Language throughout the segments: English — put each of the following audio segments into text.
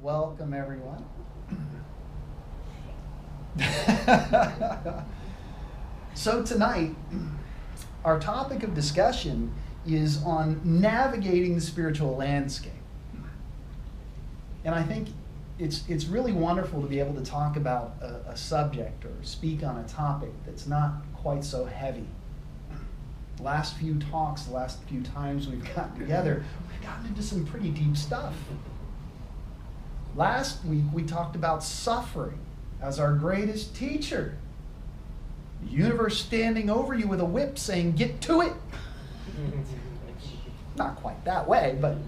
Welcome, everyone. So tonight, our topic of discussion is on navigating the spiritual landscape. And I think it's really wonderful to be able to talk about a subject or speak on a topic that's not quite so heavy. The last few talks, the last few times we've gotten together, we've gotten into some pretty deep stuff. Last week we talked about suffering as our greatest teacher. The universe standing over you with a whip saying, "Get to it." Not quite that way, but...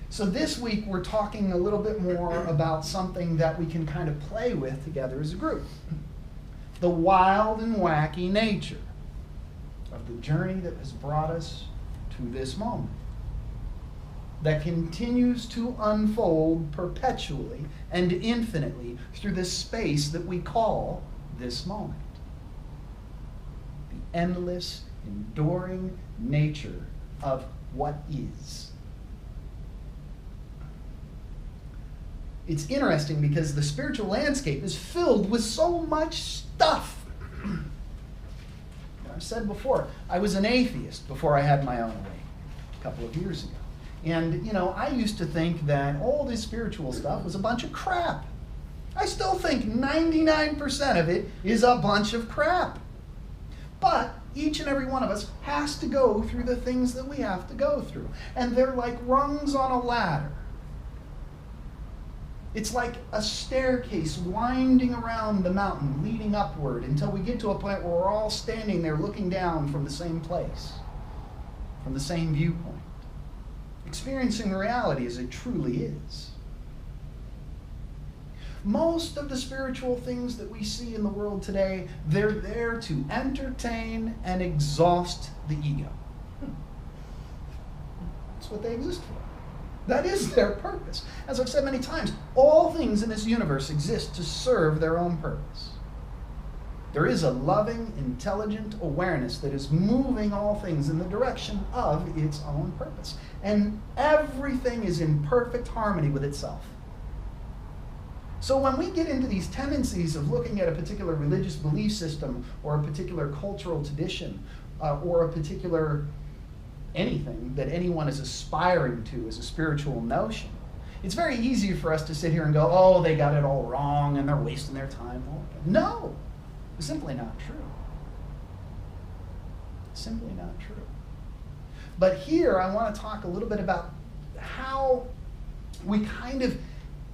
So this week we're talking a little bit more about something that we can kind of play with together as a group. The wild and wacky nature of the journey that has brought us to this moment, that continues to unfold perpetually and infinitely through this space that we call this moment. The endless, enduring nature of what is. It's interesting because the spiritual landscape is filled with so much stuff. I've said before, I was an atheist before I had my own way a couple of years ago. And, I used to think that all this spiritual stuff was a bunch of crap. I still think 99% of it is a bunch of crap. But each and every one of us has to go through the things that we have to go through. And they're like rungs on a ladder. It's like a staircase winding around the mountain, leading upward until we get to a point where we're all standing there looking down from the same place, from the same viewpoint, experiencing reality as it truly is. Most of the spiritual things that we see in the world today, they're there to entertain and exhaust the ego. That's what they exist for. That is their purpose. As I've said many times, all things in this universe exist to serve their own purpose. There is a loving, intelligent awareness that is moving all things in the direction of its own purpose. And everything is in perfect harmony with itself. So when we get into these tendencies of looking at a particular religious belief system or a particular cultural tradition or a particular anything that anyone is aspiring to as a spiritual notion, it's very easy for us to sit here and go, "Oh, they got it all wrong and they're wasting their time." No, it's simply not true. Simply not true. But here I want to talk a little bit about how we kind of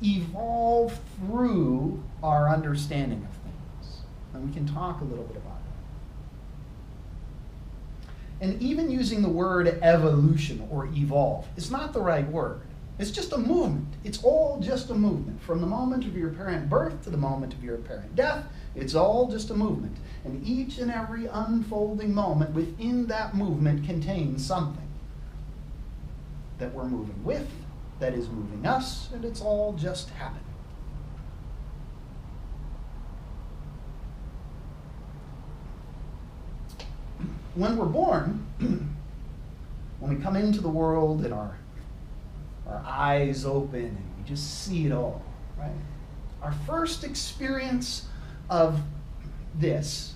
evolve through our understanding of things. And we can talk a little bit about it. And even using the word evolution or evolve is not the right word. It's just a movement. It's all just a movement. From the moment of your apparent birth to the moment of your apparent death, it's all just a movement. And each and every unfolding moment within that movement contains something that we're moving with, that is moving us, and it's all just happening. When we're born, when we come into the world and our eyes open and we just see it all, right? Our first experience of this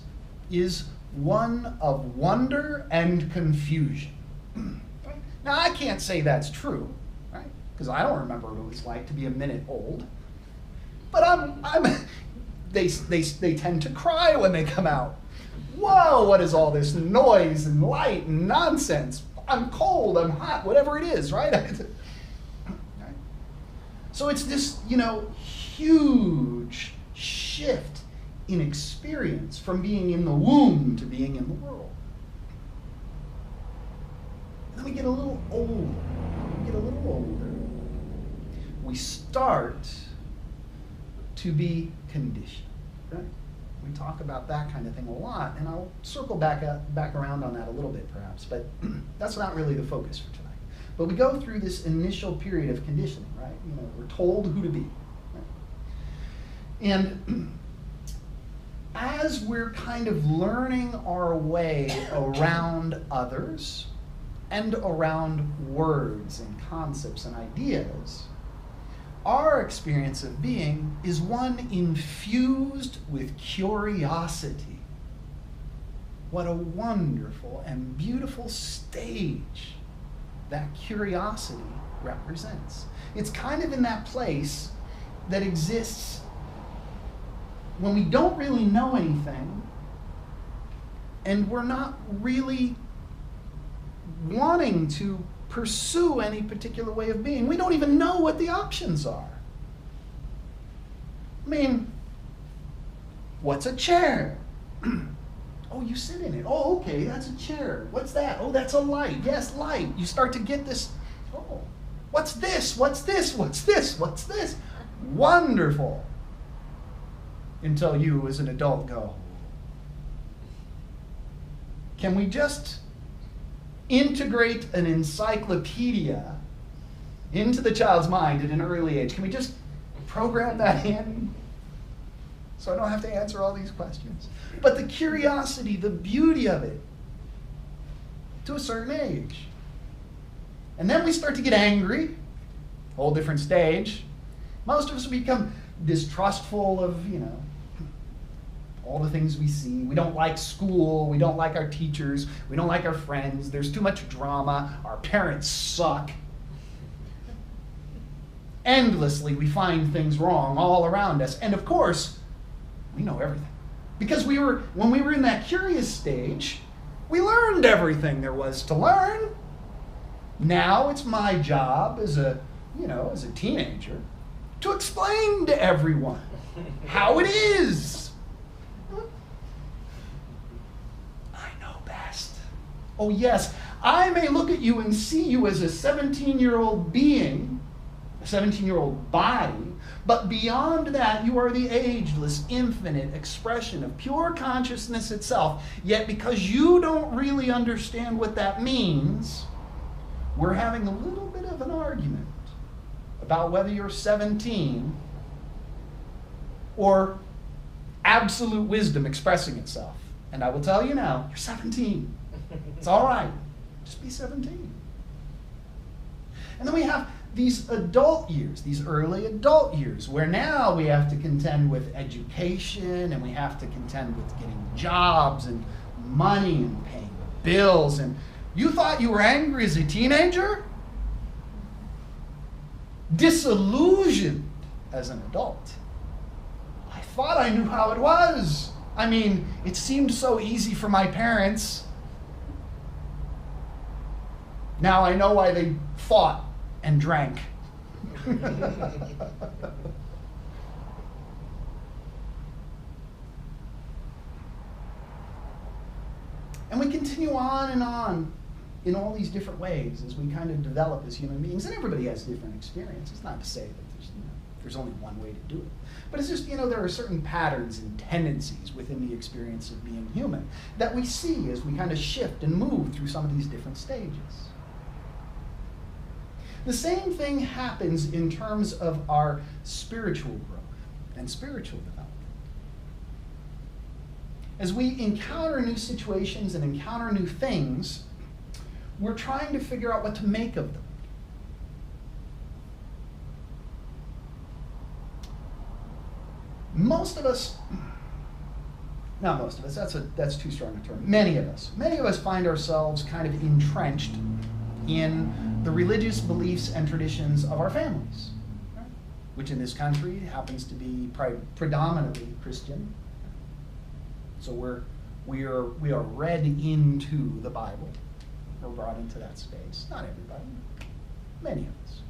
is one of wonder and confusion. Right? Now, I can't say that's true, right? Because I don't remember what it was like to be a minute old. But they tend to cry when they come out. Whoa, what is all this noise and light and nonsense? I'm cold, I'm hot, whatever it is, right? So it's this, huge shift in experience from being in the womb to being in the world. And then we get a little older. We start to be conditioned, right? We talk about that kind of thing a lot, and I'll circle back around on that a little bit perhaps, but that's not really the focus for tonight. But we go through this initial period of conditioning, right? We're told who to be. Right? And as we're kind of learning our way around others and around words and concepts and ideas, our experience of being is one infused with curiosity. What a wonderful and beautiful stage that curiosity represents. It's kind of in that place that exists when we don't really know anything and we're not really wanting to pursue any particular way of being. We don't even know what the options are. I mean, what's a chair? Oh, you sit in it. Oh, okay, that's a chair. What's that? Oh, that's a light. Yes, light. You start to get this. Oh, what's this? What's this? What's this? What's this? Wonderful. Until you, as an adult, go, can we just integrate an encyclopedia into the child's mind at an early age? Can we just program that in so I don't have to answer all these questions? But the curiosity, the beauty of it, to a certain age. And then we start to get angry, whole different stage. Most of us become distrustful of, all the things we see. We don't like school. We don't like our teachers. We don't like our friends. There's too much drama. Our parents suck. Endlessly, we find things wrong all around us. And of course, we know everything. Because when we were in that curious stage, we learned everything there was to learn. Now it's my job as a teenager to explain to everyone how it is. I know best. Oh yes, I may look at you and see you as a 17-year-old being, a 17-year-old body, but beyond that, you are the ageless, infinite expression of pure consciousness itself. Yet because you don't really understand what that means, we're having a little bit of an argument about whether you're 17 or absolute wisdom expressing itself. And I will tell you now, you're 17. It's all right. Just be 17. And then we have these adult years, these early adult years, where now we have to contend with education and we have to contend with getting jobs and money and paying bills. And you thought you were angry as a teenager? Disillusioned as an adult. I thought I knew how it was. I mean, it seemed so easy for my parents. Now I know why they fought and drank. And we continue on in all these different ways as we kind of develop as human beings. And everybody has different experiences. Not to say that there's only one way to do it. But it's just, there are certain patterns and tendencies within the experience of being human that we see as we kind of shift and move through some of these different stages. The same thing happens in terms of our spiritual growth and spiritual development. As we encounter new situations and encounter new things, we're trying to figure out what to make of them. Most of us, not most of us, that's too strong a term. Many of us find ourselves kind of entrenched in the religious beliefs and traditions of our families, right? Which in this country happens to be predominantly Christian. So we are read into the Bible. We're brought into that space. Not everybody, many of us.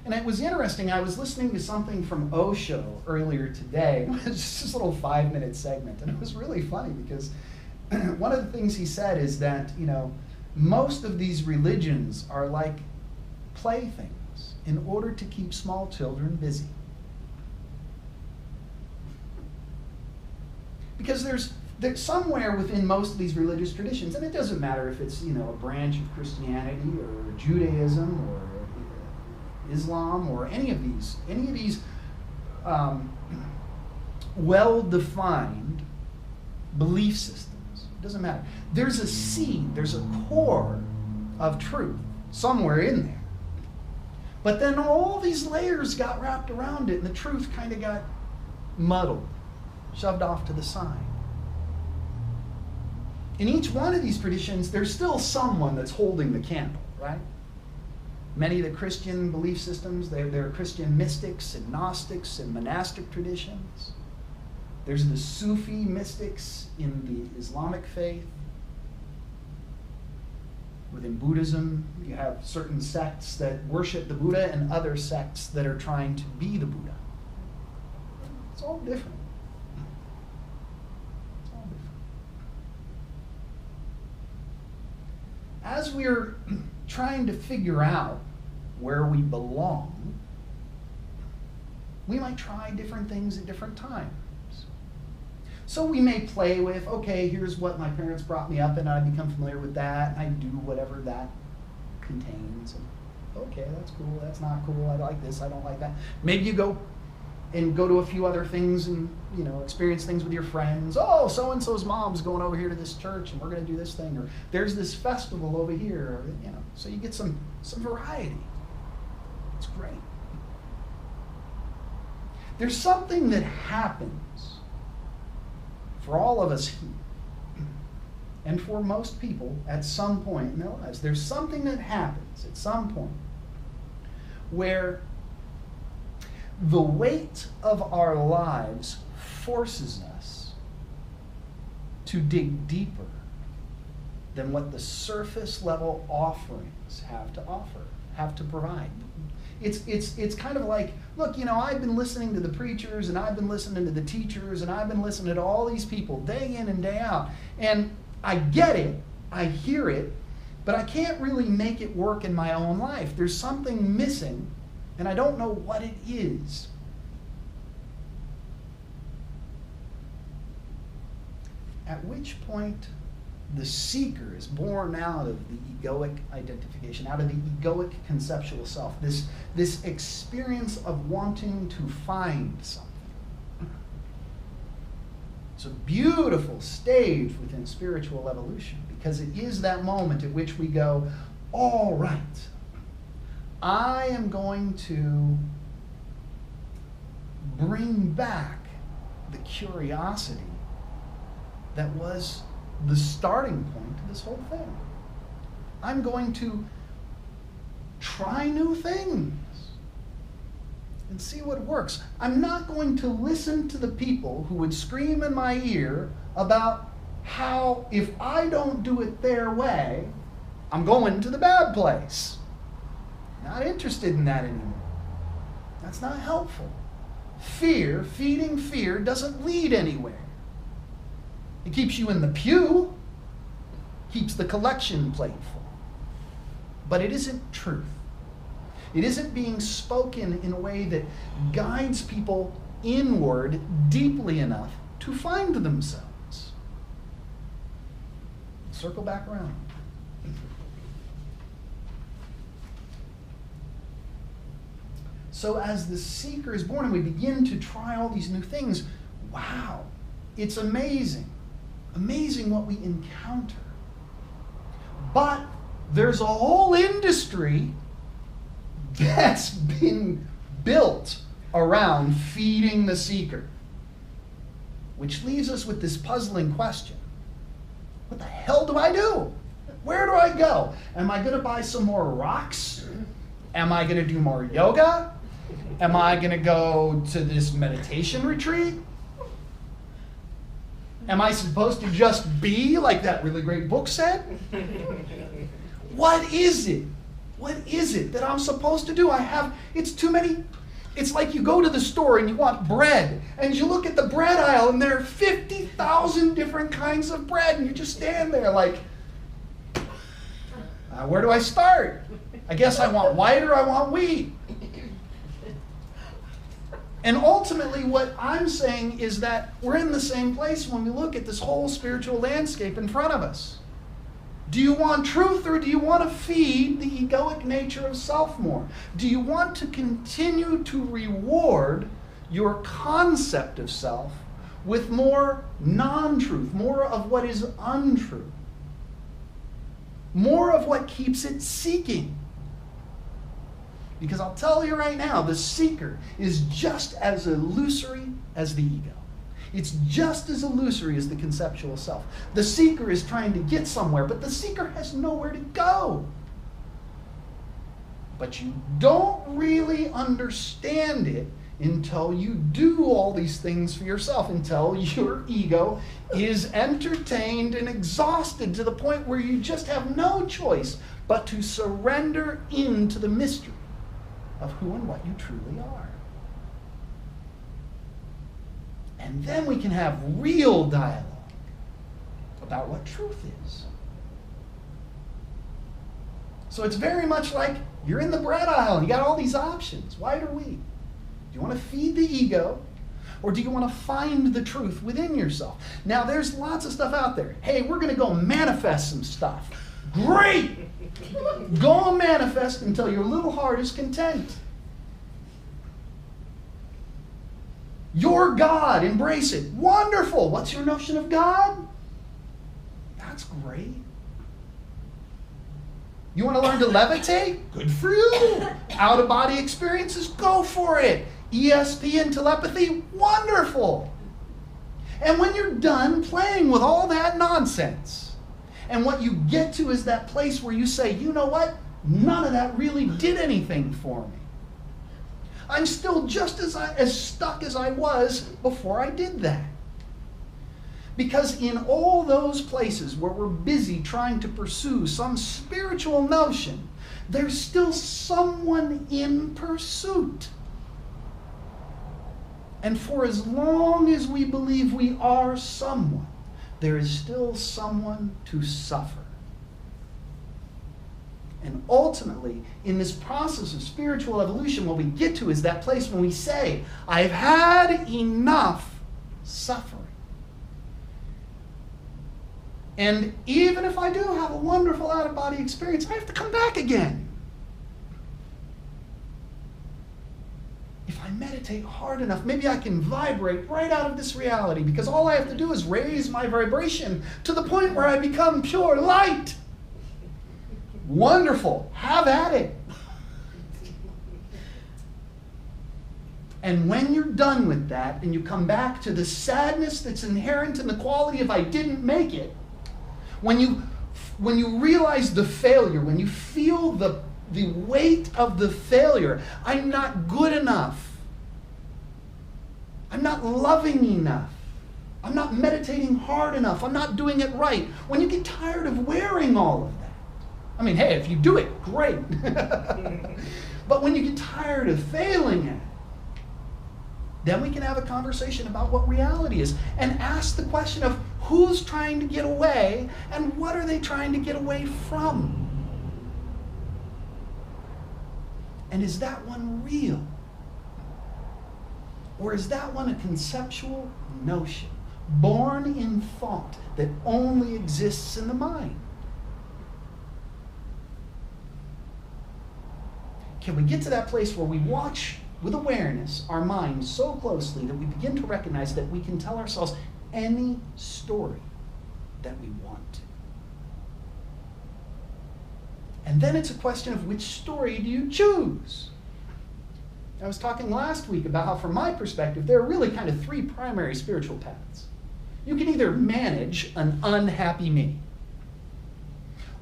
And it was interesting, I was listening to something from Osho earlier today. It was just this little 5-minute segment, and it was really funny because one of the things he said is that, most of these religions are like playthings in order to keep small children busy. Because there's somewhere within most of these religious traditions, and it doesn't matter if it's, a branch of Christianity or Judaism or Islam or any of these well-defined belief systems. It doesn't matter. There's a seed, there's a core of truth somewhere in there. But then all these layers got wrapped around it, and the truth kind of got muddled, shoved off to the side. In each one of these traditions, there's still someone that's holding the candle, right? Many of the Christian belief systems, they're Christian mystics and Gnostics and monastic traditions. There's the Sufi mystics in the Islamic faith. Within Buddhism, you have certain sects that worship the Buddha and other sects that are trying to be the Buddha. It's all different. It's all different. As we're trying to figure out where we belong, we might try different things at different times. So we may play with, okay, here's what my parents brought me up in, and I become familiar with that, and I do whatever that contains. And, okay, that's cool, that's not cool, I like this, I don't like that. Maybe you go to a few other things and, experience things with your friends. Oh, so-and-so's mom's going over here to this church, and we're going to do this thing. Or there's this festival over here, so you get some variety. It's great. There's something that happens for all of us here, and for most people at some point in their lives. There's something that happens at some point where the weight of our lives forces us to dig deeper than what the surface level offerings have to provide. It's kind of like, look, I've been listening to the preachers, and I've been listening to the teachers, and I've been listening to all these people day in and day out. And I get it, I hear it, but I can't really make it work in my own life. There's something missing, and I don't know what it is. At which point, the seeker is born out of the egoic identification, out of the egoic conceptual self, this experience of wanting to find something. It's a beautiful stage within spiritual evolution, because it is that moment at which we go, all right, I am going to bring back the curiosity that was the starting point to this whole thing. I'm going to try new things and see what works. I'm not going to listen to the people who would scream in my ear about how if I don't do it their way, I'm going to the bad place. Not interested in that anymore. That's not helpful. Feeding fear doesn't lead anywhere. It keeps you in the pew, keeps the collection plate full. But it isn't truth. It isn't being spoken in a way that guides people inward deeply enough to find themselves. Circle back around. So as the seeker is born and we begin to try all these new things, wow, it's amazing. Amazing what we encounter. But there's a whole industry that's been built around feeding the seeker, which leaves us with this puzzling question. What the hell do I do? Where do I go? Am I going to buy some more rocks? Am I going to do more yoga? Am I going to go to this meditation retreat? Am I supposed to just be like that really great book said? What is it? What is it that I'm supposed to do? It's too many. It's like you go to the store and you want bread, and you look at the bread aisle and there are 50,000 different kinds of bread, and you just stand there like, where do I start? I guess I want white or I want wheat. And ultimately what I'm saying is that we're in the same place when we look at this whole spiritual landscape in front of us. Do you want truth, or do you want to feed the egoic nature of self more? Do you want to continue to reward your concept of self with more non-truth, more of what is untrue, more of what keeps it seeking? Because I'll tell you right now, the seeker is just as illusory as the ego. It's just as illusory as the conceptual self. The seeker is trying to get somewhere, but the seeker has nowhere to go. But you don't really understand it until you do all these things for yourself, until your ego is entertained and exhausted to the point where you just have no choice but to surrender into the mystery of who and what you truly are. And then we can have real dialogue about what truth is. So it's very much like you're in the bread aisle and you got all these options, white or wheat. Do you want to feed the ego, or do you want to find the truth within yourself? Now, there's lots of stuff out there. Hey, we're going to go manifest some stuff. Great! Go and manifest until your little heart is content. Your God, embrace it. Wonderful. What's your notion of God? That's great. You want to learn to levitate? Good for you. Out-of-body experiences? Go for it. ESP and telepathy? Wonderful. And when you're done playing with all that nonsense, and what you get to is that place where you say, you know what? None of that really did anything for me. I'm still just as stuck as I was before I did that. Because in all those places where we're busy trying to pursue some spiritual notion, there's still someone in pursuit. And for as long as we believe we are someone, there is still someone to suffer. And ultimately, in this process of spiritual evolution, what we get to is that place when we say, I've had enough suffering. And even if I do have a wonderful out-of-body experience, I have to come back again. If I meditate hard enough, maybe I can vibrate right out of this reality, because all I have to do is raise my vibration to the point where I become pure light. Wonderful. Have at it. And when you're done with that and you come back to the sadness that's inherent in the quality of I didn't make it, when you realize the failure, when you feel the weight of the failure, I'm not good enough, I'm not loving enough, I'm not meditating hard enough, I'm not doing it right. When you get tired of wearing all of that, I mean, hey, if you do it, great. But when you get tired of failing at it, then we can have a conversation about what reality is and ask the question of who's trying to get away and what are they trying to get away from? And is that one real? Or is that one a conceptual notion, born in thought that only exists in the mind? Can we get to that place where we watch with awareness our mind so closely that we begin to recognize that we can tell ourselves any story that we want to? And then it's a question of which story do you choose? I was talking last week about how, from my perspective, there are really kind of three primary spiritual paths. You can either manage an unhappy me,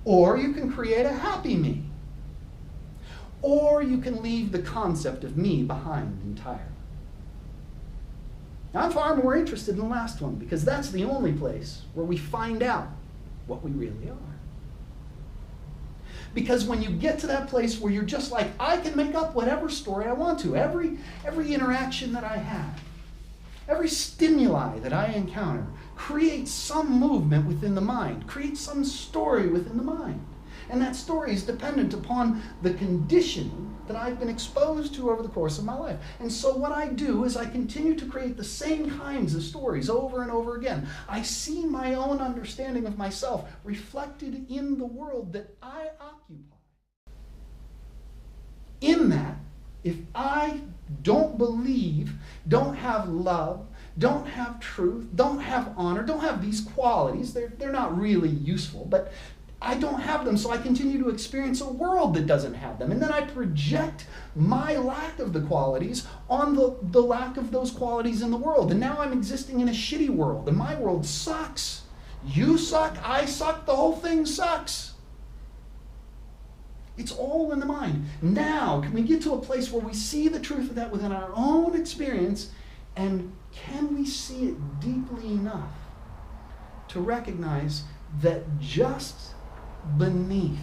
or you can create a happy me, or you can leave the concept of me behind entirely. Now, I'm far more interested in the last one, because that's the only place where we find out what we really are. Because when you get to that place where you're just like, I can make up whatever story I want to, every interaction that I have, every stimuli that I encounter creates some movement within the mind, creates some story within the mind. And that story is dependent upon the conditioning that I've been exposed to over the course of my life. And so what I do is I continue to create the same kinds of stories over and over again. I see my own understanding of myself reflected in the world that I occupy. In that, if I don't believe, don't have love, don't have truth, don't have honor, don't have these qualities, they're not really useful, but I don't have them, so I continue to experience a world that doesn't have them. And then I project my lack of the qualities on the lack of those qualities in the world. And now I'm existing in a shitty world, and my world sucks. You suck, I suck, the whole thing sucks. It's all in the mind. Now, can we get to a place where we see the truth of that within our own experience, and can we see it deeply enough to recognize that just beneath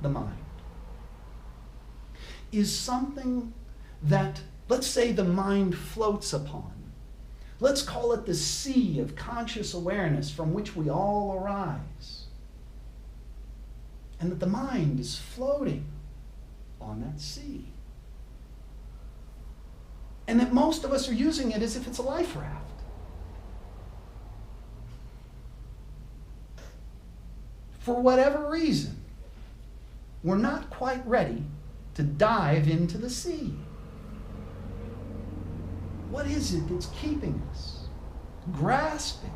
the mind is something that, let's say, the mind floats upon. Let's call it the sea of conscious awareness from which we all arise. And that the mind is floating on that sea. And that most of us are using it as if it's a life raft. For whatever reason, we're not quite ready to dive into the sea. What is it that's keeping us grasping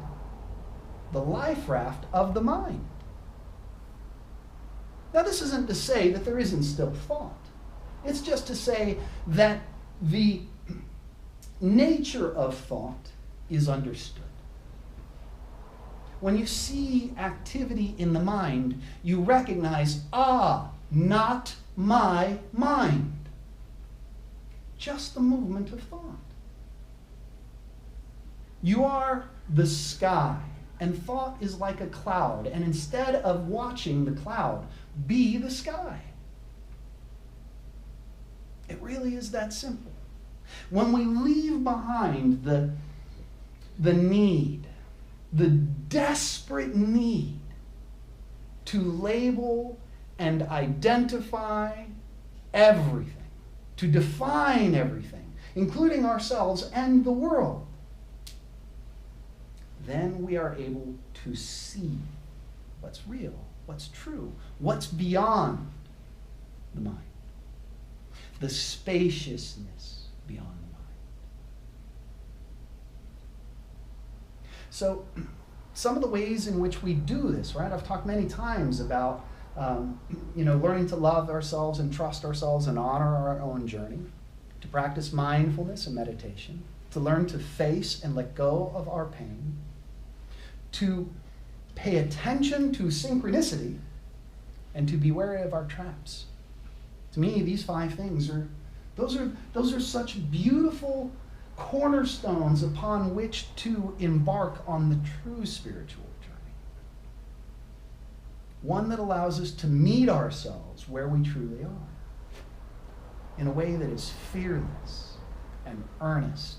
the life raft of the mind? Now, this isn't to say that there isn't still thought. It's just to say that the nature of thought is understood. When you see activity in the mind, you recognize, not my mind. Just the movement of thought. You are the sky, and thought is like a cloud, and instead of watching the cloud, be the sky. It really is that simple. When we leave behind the need, the desperate need to label and identify everything, to define everything, including ourselves and the world, then we are able to see what's real, what's true, what's beyond the mind, the spaciousness beyond the mind. So, some of the ways in which we do this, right? I've talked many times about, learning to love ourselves and trust ourselves and honor our own journey, to practice mindfulness and meditation, to learn to face and let go of our pain, to pay attention to synchronicity, and to be wary of our traps. To me, these 5 things those are such beautiful cornerstones upon which to embark on the true spiritual journey. One that allows us to meet ourselves where we truly are, in a way that is fearless and earnest.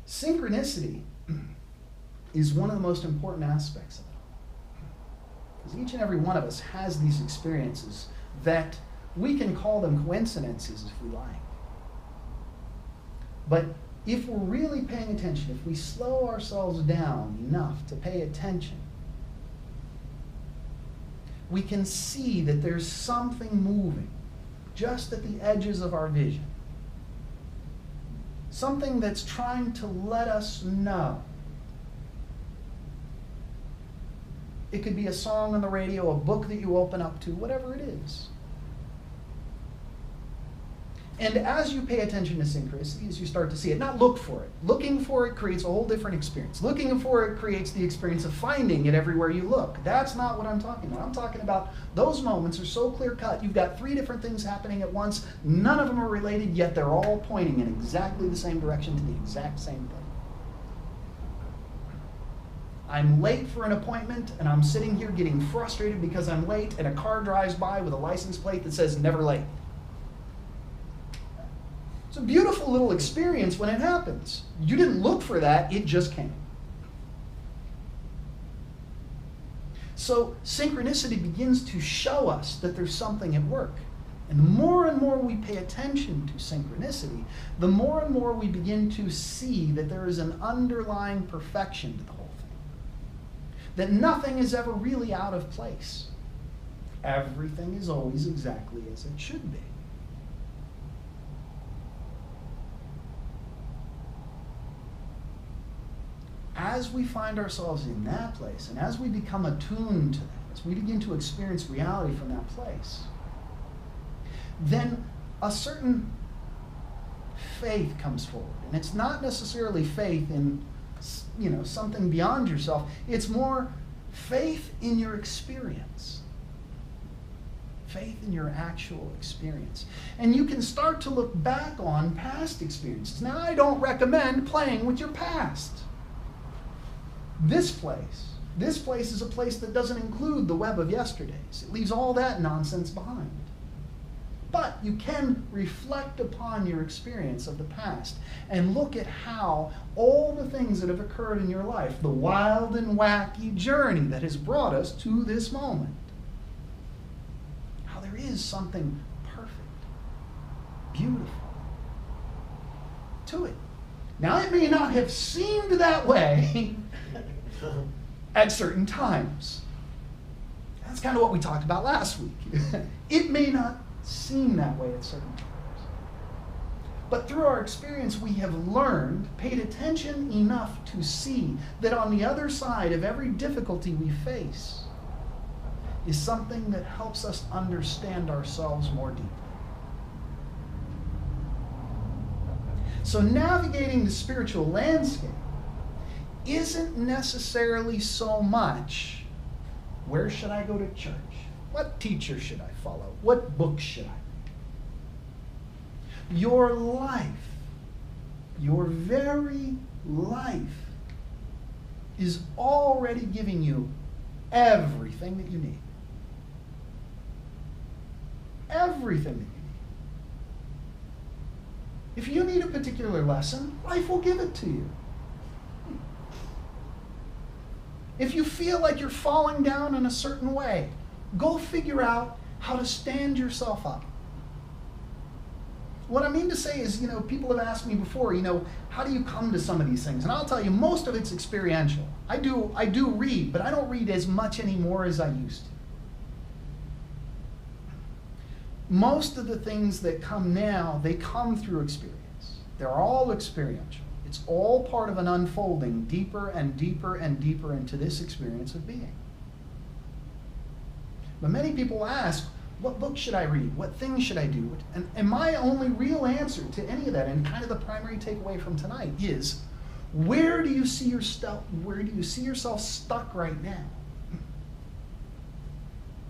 Synchronicity is one of the most important aspects of it all. Because each and every one of us has these experiences that we can call them coincidences if we like. But if we're really paying attention, if we slow ourselves down enough to pay attention, we can see that there's something moving just at the edges of our vision. Something that's trying to let us know. It could be a song on the radio, a book that you open up to, whatever it is. And as you pay attention to synchronicity, as you start to see it, not look for it. Looking for it creates a whole different experience. Looking for it creates the experience of finding it everywhere you look. That's not what I'm talking about. I'm talking about those moments are so clear-cut. You've got 3 different things happening at once. None of them are related, yet they're all pointing in exactly the same direction to the exact same thing. I'm late for an appointment, and I'm sitting here getting frustrated because I'm late, and a car drives by with a license plate that says never late. It's a beautiful little experience when it happens. You didn't look for that, it just came. So synchronicity begins to show us that there's something at work. And the more and more we pay attention to synchronicity, the more and more we begin to see that there is an underlying perfection to the whole thing. That nothing is ever really out of place. Everything is always exactly as it should be. as we find ourselves in that place, and as we become attuned to that, as we begin to experience reality from that place, then a certain faith comes forward. And it's not necessarily faith in, something beyond yourself. It's more faith in your experience. Faith in your actual experience. And you can start to look back on past experiences. Now, I don't recommend playing with your past. This place is a place that doesn't include the web of yesterdays. It leaves all that nonsense behind. But you can reflect upon your experience of the past and look at how all the things that have occurred in your life, the wild and wacky journey that has brought us to this moment, how there is something perfect, beautiful to it. Now, it may not have seemed that way at certain times. That's kind of what we talked about last week. It may not seem that way at certain times. But through our experience, we have learned, paid attention enough to see that on the other side of every difficulty we face is something that helps us understand ourselves more deeply. So navigating the spiritual landscape isn't necessarily so much, where should I go to church? What teacher should I follow? What book should I read? Your life, your very life, is already giving you everything that you need. Everything that you need. If you need a particular lesson, life will give it to you. If you feel like you're falling down in a certain way, go figure out how to stand yourself up. What I mean to say is, people have asked me before, how do you come to some of these things? And I'll tell you, most of it's experiential. I do read, but I don't read as much anymore as I used to. Most of the things that come now, they come through experience. They're all experiential. It's all part of an unfolding deeper and deeper and deeper into this experience of being. But many people ask, what book should I read? What things should I do? And my only real answer to any of that, and kind of the primary takeaway from tonight, is where do you see yourself stuck right now?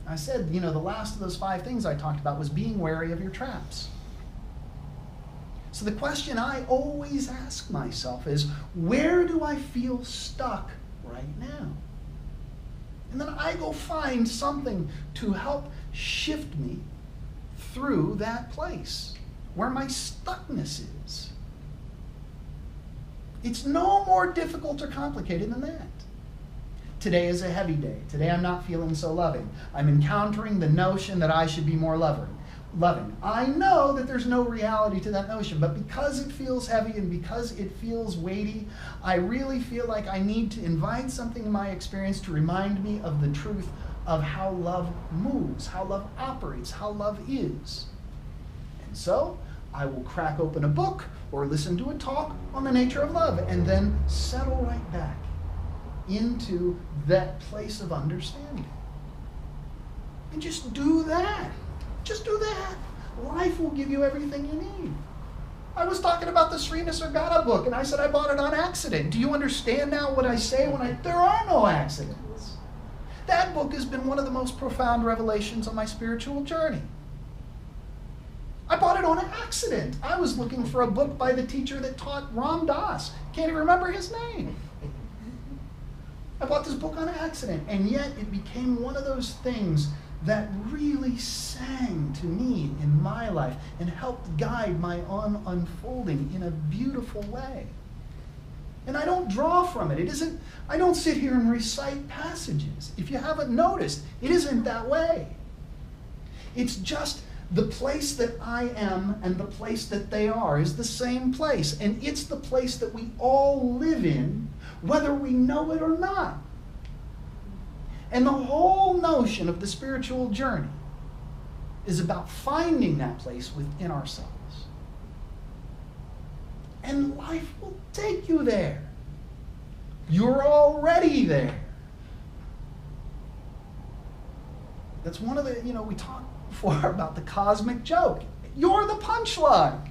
I said, the last of those 5 things I talked about was being wary of your traps. So the question I always ask myself is, where do I feel stuck right now? And then I go find something to help shift me through that place where my stuckness is. It's no more difficult or complicated than that. Today is a heavy day. Today I'm not feeling so loving. I'm encountering the notion that I should be more loving. I know that there's no reality to that notion, but because it feels heavy and because it feels weighty, I really feel like I need to invite something in my experience to remind me of the truth of how love moves, how love operates, how love is. And so I will crack open a book or listen to a talk on the nature of love and then settle right back into that place of understanding. And just do that. Just do that. Life will give you everything you need. I was talking about the Sri Nisargadatta book, and I said I bought it on accident. Do you understand now what I say when there are no accidents? That book has been one of the most profound revelations on my spiritual journey. I bought it on accident. I was looking for a book by the teacher that taught Ram Dass. Can't even remember his name. I bought this book on accident, and yet it became one of those things that really sang to me in my life and helped guide my own unfolding in a beautiful way. And I don't draw from it. I don't sit here and recite passages. If you haven't noticed, it isn't that way. It's just the place that I am and the place that they are is the same place. And it's the place that we all live in, whether we know it or not. And the whole notion of the spiritual journey is about finding that place within ourselves. And life will take you there. You're already there. That's one of the, we talked before about the cosmic joke. You're the punchline.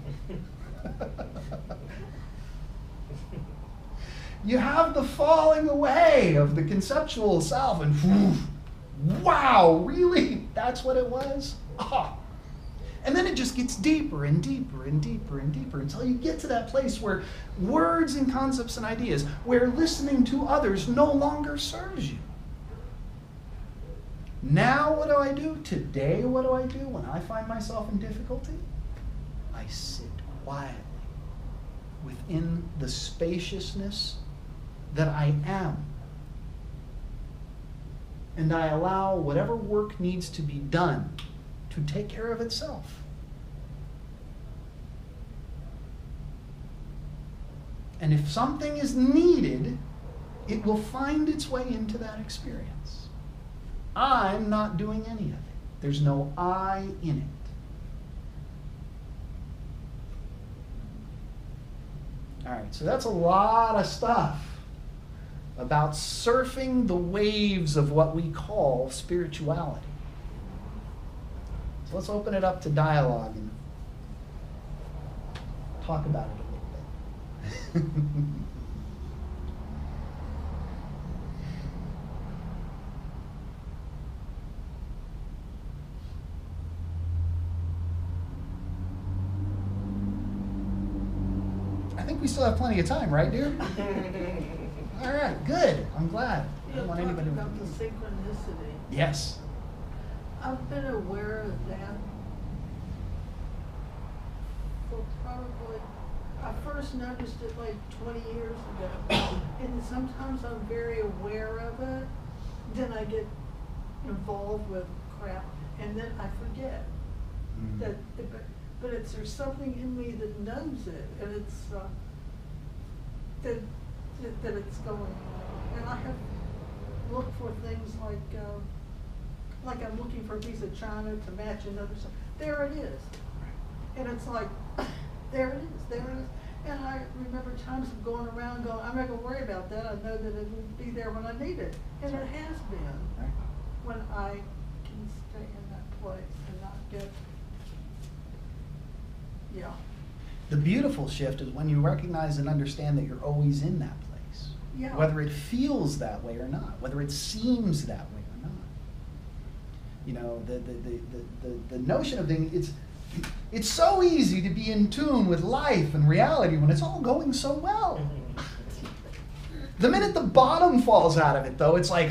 You have the falling away of the conceptual self, and wow, really? That's what it was? Oh. And then it just gets deeper and deeper and deeper and deeper until you get to that place where words and concepts and ideas, where listening to others no longer serves you. Now what do I do? Today what do I do when I find myself in difficulty? I sit quietly within the spaciousness that I am. And I allow whatever work needs to be done to take care of itself. And if something is needed, it will find its way into that experience. I'm not doing any of it. There's no I in it. All right, so that's a lot of stuff about surfing the waves of what we call spirituality. So let's open it up to dialogue and talk about it a little bit. I think we still have plenty of time, right, dear? All right, good. I'm glad. I don't want anybody to... About the synchronicity. Yes. I've been aware of that for probably, I first noticed it like 20 years ago. And sometimes I'm very aware of it. Then I get involved with crap and then I forget. That, but there's something in me that knows it, and it's that it's going on. And I have looked for things like I'm looking for a piece of china to match another stuff. There it is, and it's like, there it is, there it is. And I remember times of going around going, I'm not going to worry about that. I know that it will be there when I need it, and it has been when I can stay in that place and not get. Yeah. The beautiful shift is when you recognize and understand that you're always in that place. Yeah. Whether it feels that way or not, whether it seems that way or not. You know, the notion of things, it's so easy to be in tune with life and reality when it's all going so well. The minute the bottom falls out of it, though, it's like,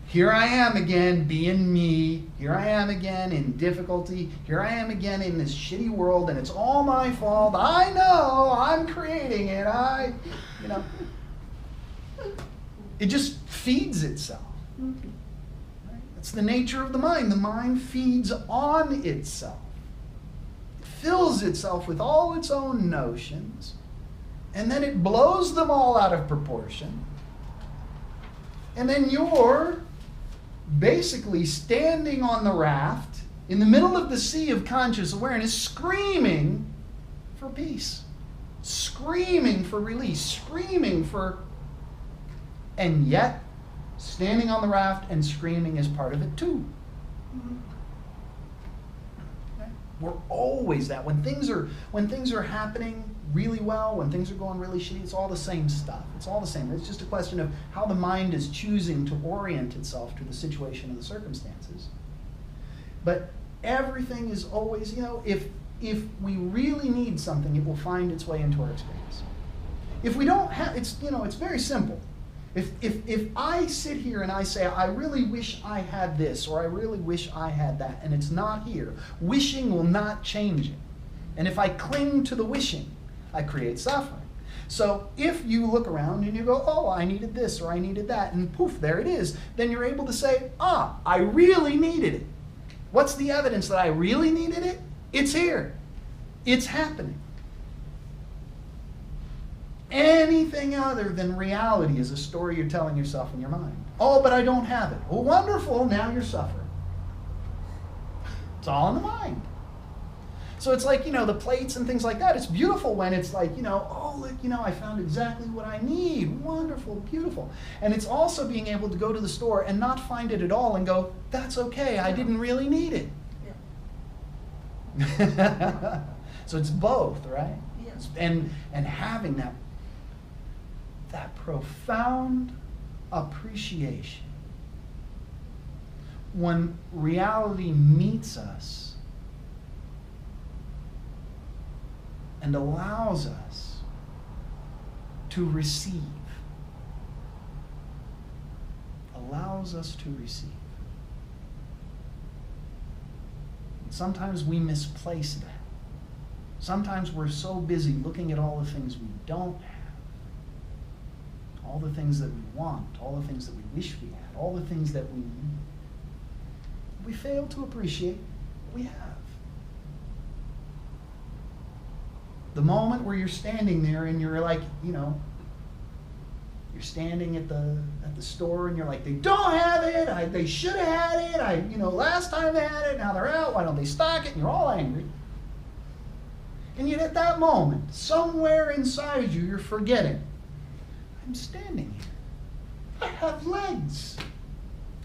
here I am again being me. Here I am again in difficulty. Here I am again in this shitty world, and it's all my fault. I know, I'm creating it. It just feeds itself. Right? That's the nature of the mind. The mind feeds on itself. It fills itself with all its own notions, and then it blows them all out of proportion. And then you're basically standing on the raft in the middle of the sea of conscious awareness, screaming for peace, screaming for release, screaming for... And yet, standing on the raft and screaming is part of it too. Okay? We're always that. When things are happening really well, when things are going really shitty, it's all the same stuff. It's all the same. It's just a question of how the mind is choosing to orient itself to the situation and the circumstances. But everything is always, if we really need something, it will find its way into our experience. If we don't have, it's very simple. If I sit here and I say, I really wish I had this, or I really wish I had that, and it's not here, wishing will not change it. And if I cling to the wishing, I create suffering. So if you look around and you go, oh, I needed this or I needed that, and poof, there it is, then you're able to say, I really needed it. What's the evidence that I really needed it? It's here. It's happening. Anything other than reality is a story you're telling yourself in your mind. Oh, but I don't have it. Oh, wonderful, now you're suffering. It's all in the mind. So it's like, the plates and things like that. It's beautiful when it's like, oh, look, I found exactly what I need. Wonderful, beautiful. And it's also being able to go to the store and not find it at all and go, that's okay, I didn't really need it. Yeah. So it's both, right? Yes. And having that profound appreciation when reality meets us and allows us to receive. Allows us to receive. And sometimes we misplace that. Sometimes we're so busy looking at all the things we don't have, all the things that we want, all the things that we wish we had, all the things that we need. We fail to appreciate what we have. The moment where you're standing there and you're like, you're standing at the store and you're like, they don't have it, they should have had it, last time they had it, now they're out, why don't they stock it? And you're all angry. And yet at that moment, somewhere inside you, you're forgetting, I'm standing here. I have legs.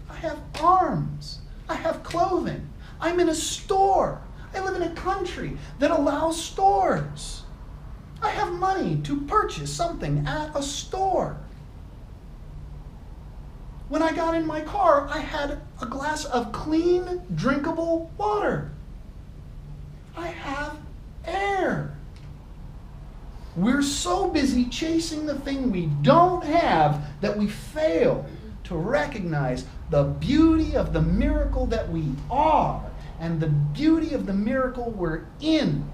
I have arms. I have clothing. I'm in a store. I live in a country that allows stores. I have money to purchase something at a store. When I got in my car, I had a glass of clean, drinkable water. I have air. We're so busy chasing the thing we don't have that we fail to recognize the beauty of the miracle that we are and the beauty of the miracle we're in.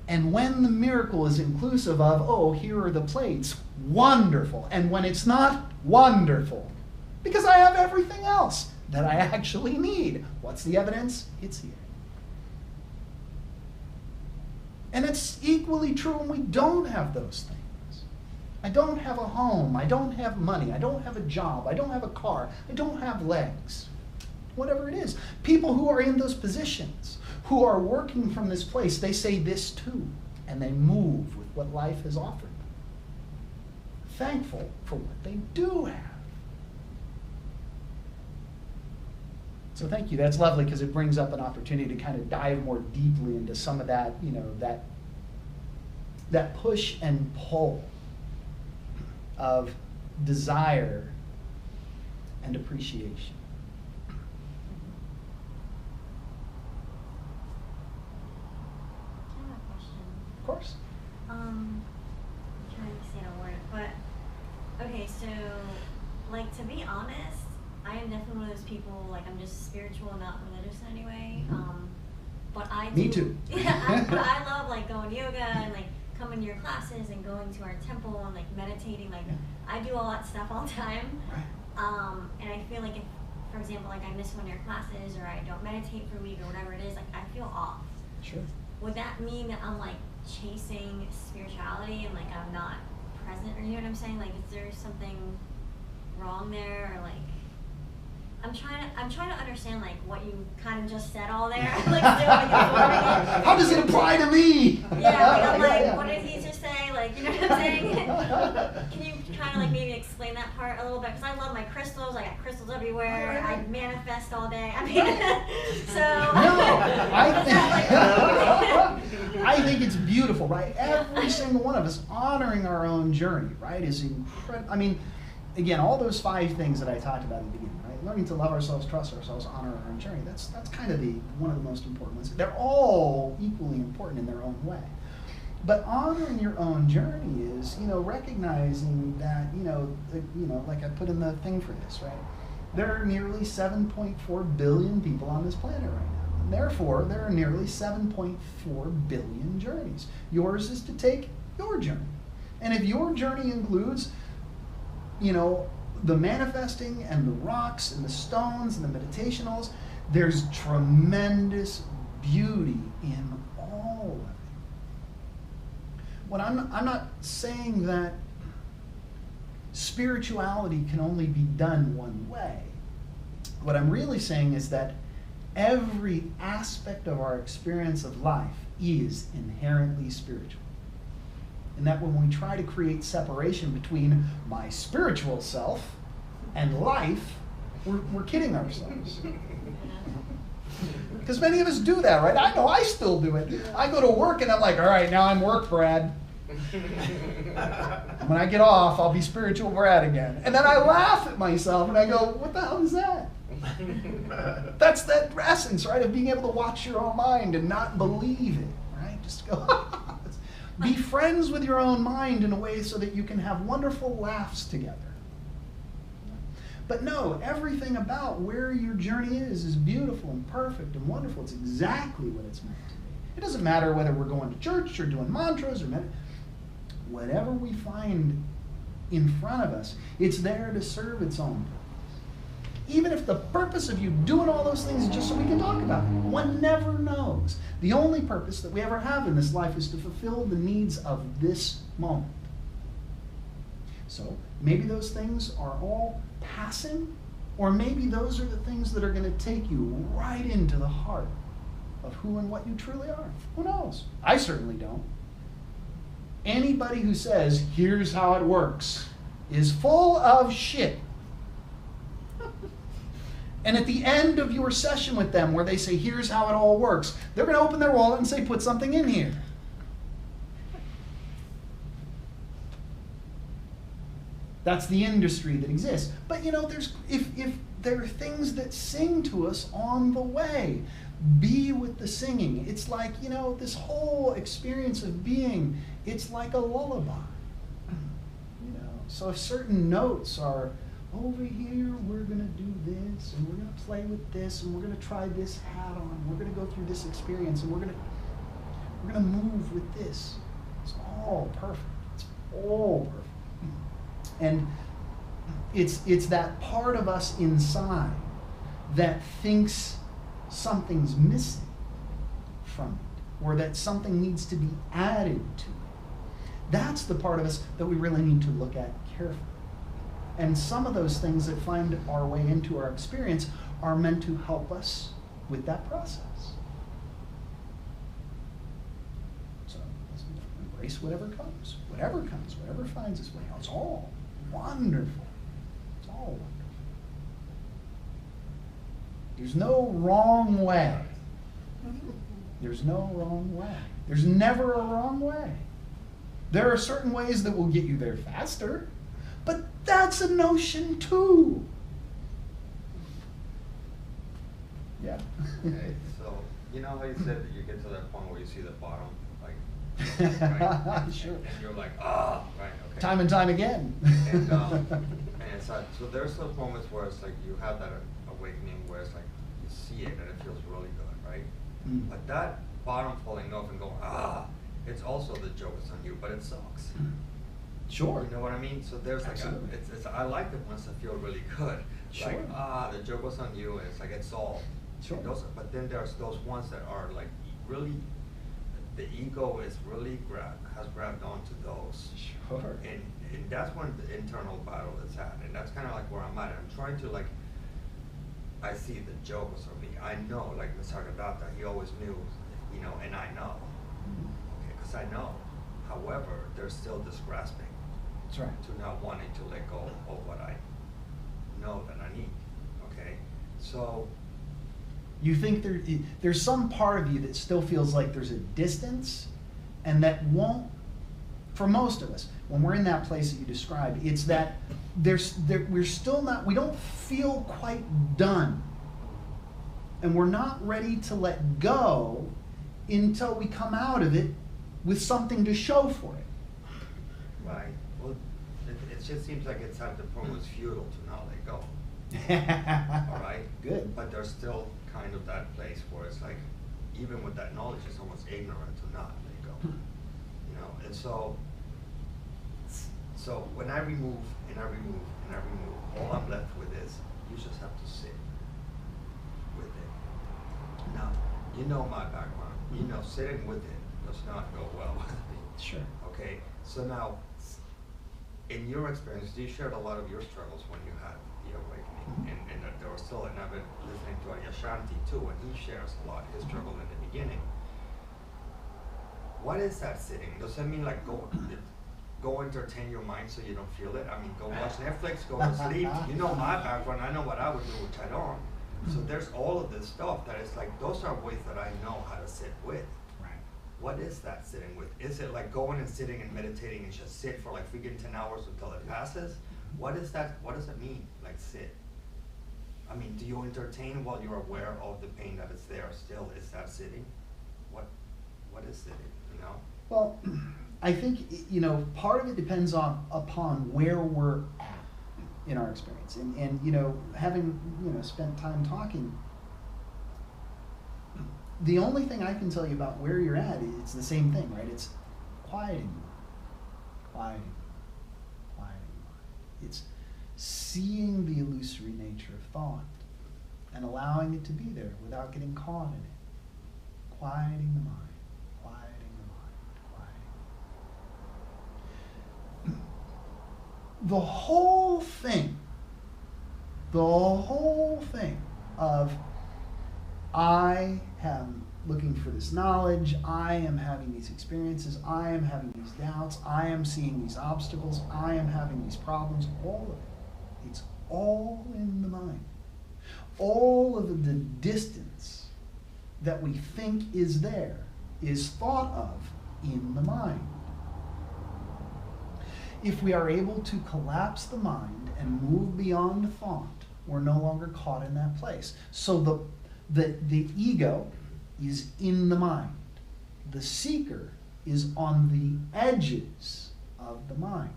And when the miracle is inclusive of, oh, here are the plates, wonderful. And when it's not, wonderful. Because I have everything else that I actually need. What's the evidence? It's here. And it's equally true when we don't have those things. I don't have a home. I don't have money. I don't have a job. I don't have a car. I don't have legs. Whatever it is. People who are in those positions, who are working from this place, they say this too. And they move with what life has offered them. Thankful for what they do have. So thank you. That's lovely because it brings up an opportunity to kind of dive more deeply into some of that, that push and pull of desire and appreciation. I have a question. Of course. I'm trying to say a word, but okay, so to be honest, I am definitely one of those people, I'm just spiritual, not religious in any way. But I do. Me too. Yeah, but I love going yoga and coming to your classes and going to our temple and meditating. I do all that stuff all the time. Right. And I feel if, for example, I miss one of your classes or I don't meditate for a week or whatever it is, I feel off. Sure. Would that mean that I'm chasing spirituality and I'm not present, or you know what I'm saying? Is there something wrong there, or I'm trying to understand what you kind of just said all there. How does it apply to me? Yeah, I'm Yeah. what did he just say? You know what I'm saying? Can you kind of maybe explain that part a little bit? Because I love my crystals. I got crystals everywhere. I manifest all day. I mean, so. No, I think it's beautiful, right? Every single one of us honoring our own journey, right, is incredible. I mean, again, all those 5 things that I talked about in the beginning, right? Learning to love ourselves, trust ourselves, honor our own journey. That's kind of one of the most important ones. They're all equally important in their own way. But honoring your own journey is, recognizing that, like I put in the thing for this, right? There are nearly 7.4 billion people on this planet right now. And therefore, there are nearly 7.4 billion journeys. Yours is to take your journey. And if your journey includes, the manifesting and the rocks and the stones and the meditationals, there's tremendous beauty in all of it. When I'm not saying that spirituality can only be done one way. What I'm really saying is that Every aspect of our experience of life is inherently spiritual. And that when we try to create separation between my spiritual self and life, we're kidding ourselves. Because many of us do that, right? I know I still do it. I go to work and I'm like, all right, now I'm work Brad. When I get off, I'll be spiritual Brad again. And then I laugh at myself and I go, what the hell is that? That's that essence, right, of being able to watch your own mind and not believe it, right? Just go, be friends with your own mind in a way so that you can have wonderful laughs together. But no, everything about where your journey is beautiful and perfect and wonderful. It's exactly what it's meant to be. It doesn't matter whether we're going to church or doing mantras or whatever we find in front of us, it's there to serve its own purpose. Even if the purpose of you doing all those things is just so we can talk about it. One never knows. The only purpose that we ever have in this life is to fulfill the needs of this moment. So maybe those things are all passing, or maybe those are the things that are going to take you right into the heart of who and what you truly are. Who knows? I certainly don't. Anybody who says, here's how it works, is full of shit. And at the end of your session with them where they say, here's how it all works, they're going to open their wallet and say, put something in here. That's the industry that exists. But you know, if there are things that sing to us on the way, be with the singing. It's like, you know, this whole experience of being, it's like a lullaby. You know, so if certain notes are, over here we're going to do this, and we're going to play with this, and we're going to try this hat on, we're going to go through this experience, and we're going to move with this. It's all perfect. It's all perfect. And it's that part of us inside that thinks something's missing from it, or that something needs to be added to it. That's the part of us that we really need to look at carefully. And some of those things that find our way into our experience are meant to help us with that process. So let's embrace whatever comes, whatever finds its way. It's all wonderful. It's all wonderful. There's no wrong way. There's no wrong way. There's never a wrong way. There are certain ways that will get you there faster, but that's a notion too. Yeah. Okay, so you know how you said that you get to that point where you see the bottom, like, right? Sure. And you're like, ah, right, okay. Time and time again. And it's like, so there's those moments where it's like you have that awakening where it's like you see it and it feels really good, right? Mm. But that bottom falling off and going, ah, it's also the joke is on you, but it sucks. Sure. You know what I mean? So there's like Absolutely. it's I like the ones that feel really good. Sure. Like, the joke was on you, and it's like it's all. Sure. But then there's those ones that are like really, the ego is really has grabbed onto those. Sure. And that's when the internal battle is at, and that's kind of like where I'm at. I'm trying to like, I see the joke was on me. I know, like Nisargadatta, he always knew, you know, and I know. Okay, because I know. However, there's still this grasping. That's right. To not wanting to let go of what I know that I need. Okay, so You think there's some part of you that still feels like there's a distance, and that won't, for most of us, when we're in that place that you described, it's that we're still not, we don't feel quite done. And we're not ready to let go until we come out of it with something to show for it. right. Well, it just seems like it's at the point where it's futile to not let go. All right. Good. But there's still kind of that place where it's like, even with that knowledge, it's almost ignorant to not let go. You know, and so when I remove and I remove and I remove, all I'm left with is you just have to sit with it. Now, you know my background. You know, sitting with it does not go well with me. Sure. Okay, so now, in your experience, you shared a lot of your struggles when you had the awakening, and there was still, and I've been listening to it Ashanti too, and he shares a lot his struggle in the beginning. What is that sitting? Does that mean like go entertain your mind so you don't feel it? I mean, go watch Netflix, go to sleep. You know my background. I know what I would do, which I don't. So there's all of this stuff that is like, those are ways that I know how to sit with. Right. What is that sitting with? Is it like going and sitting and meditating and just sit for like freaking 10 hours until it passes? What is that? What does it mean? Like sit? I mean, do you entertain while you're aware of the pain that is there still? Is that sitting? What is sitting, you know? Well, I think, you know, part of it depends upon where we're at in our experience. And you know, having, you know, spent time talking, the only thing I can tell you about where you're at, it's the same thing, right? It's quieting. It's seeing the illusory nature of thought and allowing it to be there without getting caught in it. Quieting the mind. The whole thing of I am looking for this knowledge, I am having these experiences, I am having these doubts, I am seeing these obstacles, I am having these problems, all of it. It's all in the mind. All of the distance that we think is there is thought of in the mind. If we are able to collapse the mind and move beyond thought, we're no longer caught in that place. So the ego is in the mind. The seeker is on the edges of the mind.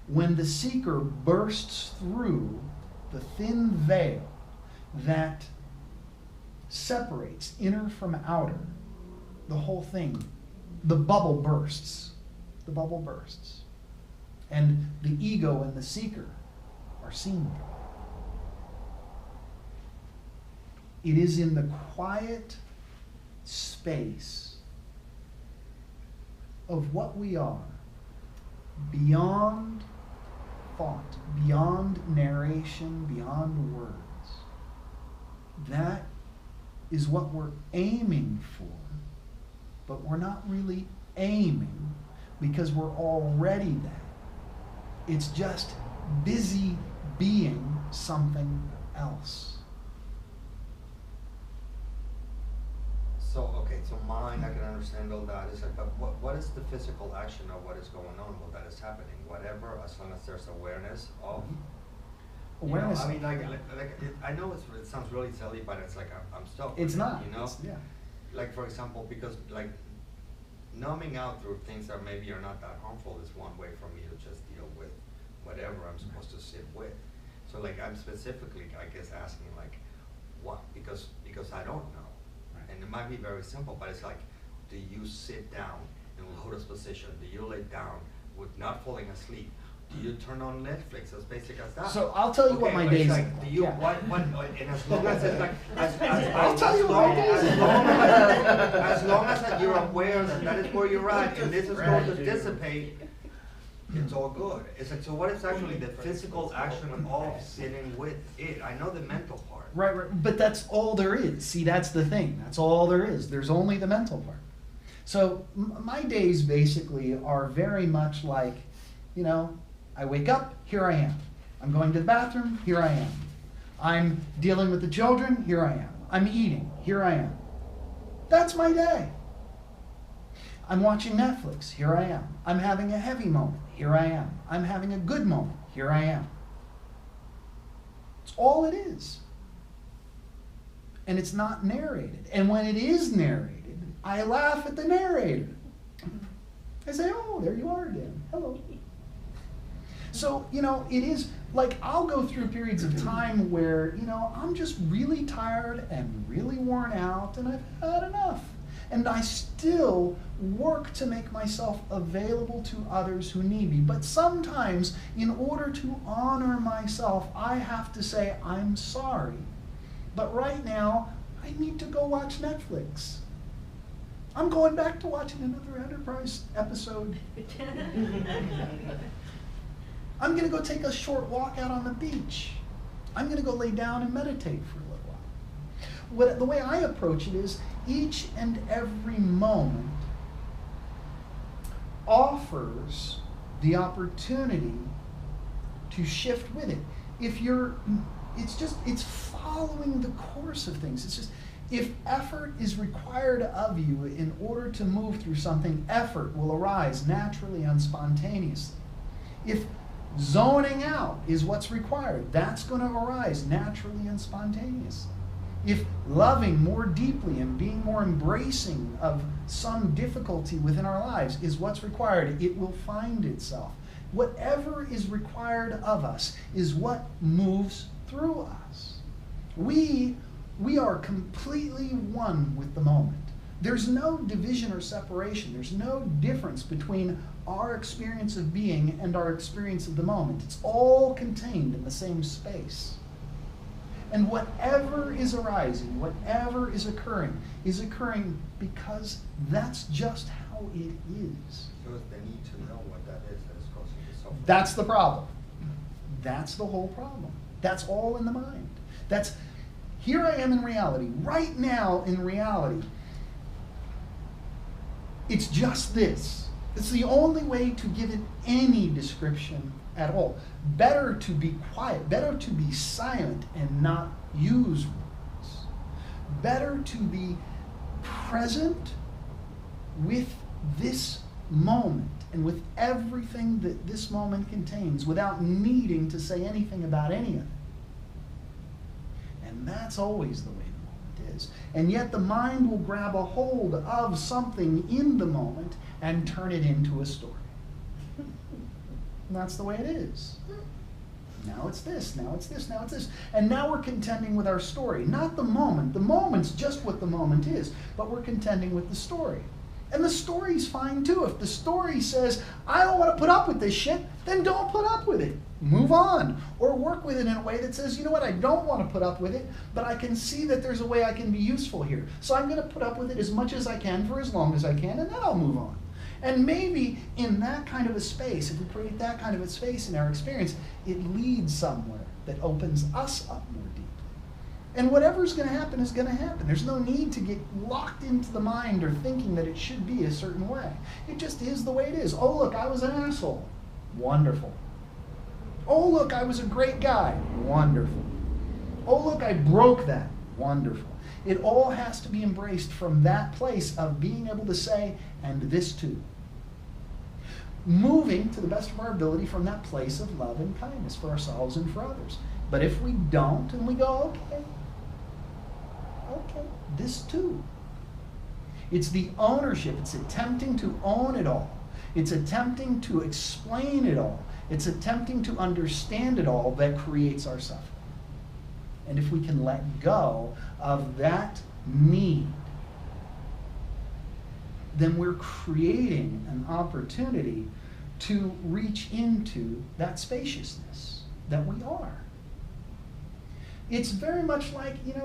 When the seeker bursts through the thin veil that separates inner from outer, the whole thing, the bubble bursts. The bubble bursts. And the ego and the seeker are seen. It is in the quiet space of what we are, beyond thought, beyond narration, beyond words. That is what we're aiming for, but we're not really aiming because we're already that. It's just busy being something else. So, okay, so mind, I can understand all that. It's like, but what is the physical action of what is going on, what that is happening? Whatever, as long as there's awareness of. Awareness. You know, I mean, I know it sounds really silly, but it's like I'm stuck. It's not. You know, yeah. Like for example, because like numbing out through things that maybe are not that harmful is one way for me to just deal with whatever I'm supposed to sit with. So like I'm specifically, I guess, asking like, what? Because I don't know. And it might be very simple, but it's like, do you sit down in lotus position? Do you lay down with not falling asleep? Do you turn on Netflix? As basic as that. So I'll tell you what my days like. are. Do you what? And as long as it's like, I'll tell you what my days as long as you're aware that is where you're at, and this is going to dissipate, it's all good. It's like, so what is actually the physical action of sitting with it? I know the mental part. Right, but that's all there is. See, that's the thing. That's all there is. There's only the mental part. So my days basically are very much like, you know, I wake up, here I am. I'm going to the bathroom, here I am. I'm dealing with the children, here I am. I'm eating, here I am. That's my day. I'm watching Netflix, here I am. I'm having a heavy moment, here I am. I'm having a good moment, here I am. It's all it is. And it's not narrated. And when it is narrated, I laugh at the narrator. I say, oh, there you are again. Hello. So, you know, it is like I'll go through periods of time where, you know, I'm just really tired and really worn out and I've had enough. And I still work to make myself available to others who need me. But sometimes, in order to honor myself, I have to say, I'm sorry. But right now, I need to go watch Netflix. I'm going back to watching another Enterprise episode. I'm going to go take a short walk out on the beach. I'm going to go lay down and meditate for a little the way I approach it is each and every moment offers the opportunity to shift with it. It's following the course of things. It's just, if effort is required of you in order to move through something, effort will arise naturally and spontaneously. If zoning out is what's required, that's going to arise naturally and spontaneously. If loving more deeply and being more embracing of some difficulty within our lives is what's required, it will find itself. Whatever is required of us is what moves through us. We are completely one with the moment. There's no division or separation. There's no difference between our experience of being and our experience of the moment. It's all contained in the same space. And whatever is arising, whatever is occurring because that's just how it is. So it's the need to know what that is that is causing the suffering. That's the problem. That's the whole problem. That's all in the mind. Here I am in reality. Right now in reality, it's just this. It's the only way to give it any description at all. Better to be quiet, better to be silent and not use words. Better to be present with this moment and with everything that this moment contains without needing to say anything about any of it. And that's always the way the moment is. And yet the mind will grab a hold of something in the moment and turn it into a story. And that's the way it is. Now it's this, now it's this, now it's this. And now we're contending with our story. Not the moment. The moment's just what the moment is. But we're contending with the story. And the story's fine too. If the story says, I don't want to put up with this shit, then don't put up with it. Move on. Or work with it in a way that says, you know what, I don't want to put up with it, but I can see that there's a way I can be useful here. So I'm going to put up with it as much as I can for as long as I can, and then I'll move on. And maybe in that kind of a space, if we create that kind of a space in our experience, it leads somewhere that opens us up more deeply. And whatever's going to happen is going to happen. There's no need to get locked into the mind or thinking that it should be a certain way. It just is the way it is. Oh, look, I was an asshole. Wonderful. Oh, look, I was a great guy. Wonderful. Oh, look, I broke that. Wonderful. It all has to be embraced from that place of being able to say, and this too. Moving to the best of our ability from that place of love and kindness for ourselves and for others. But if we don't, and we go, okay, this too. It's the ownership. It's attempting to own it all. It's attempting to explain it all. It's attempting to understand it all that creates our suffering. And if we can let go of that need, then we're creating an opportunity to reach into that spaciousness that we are. It's very much like, it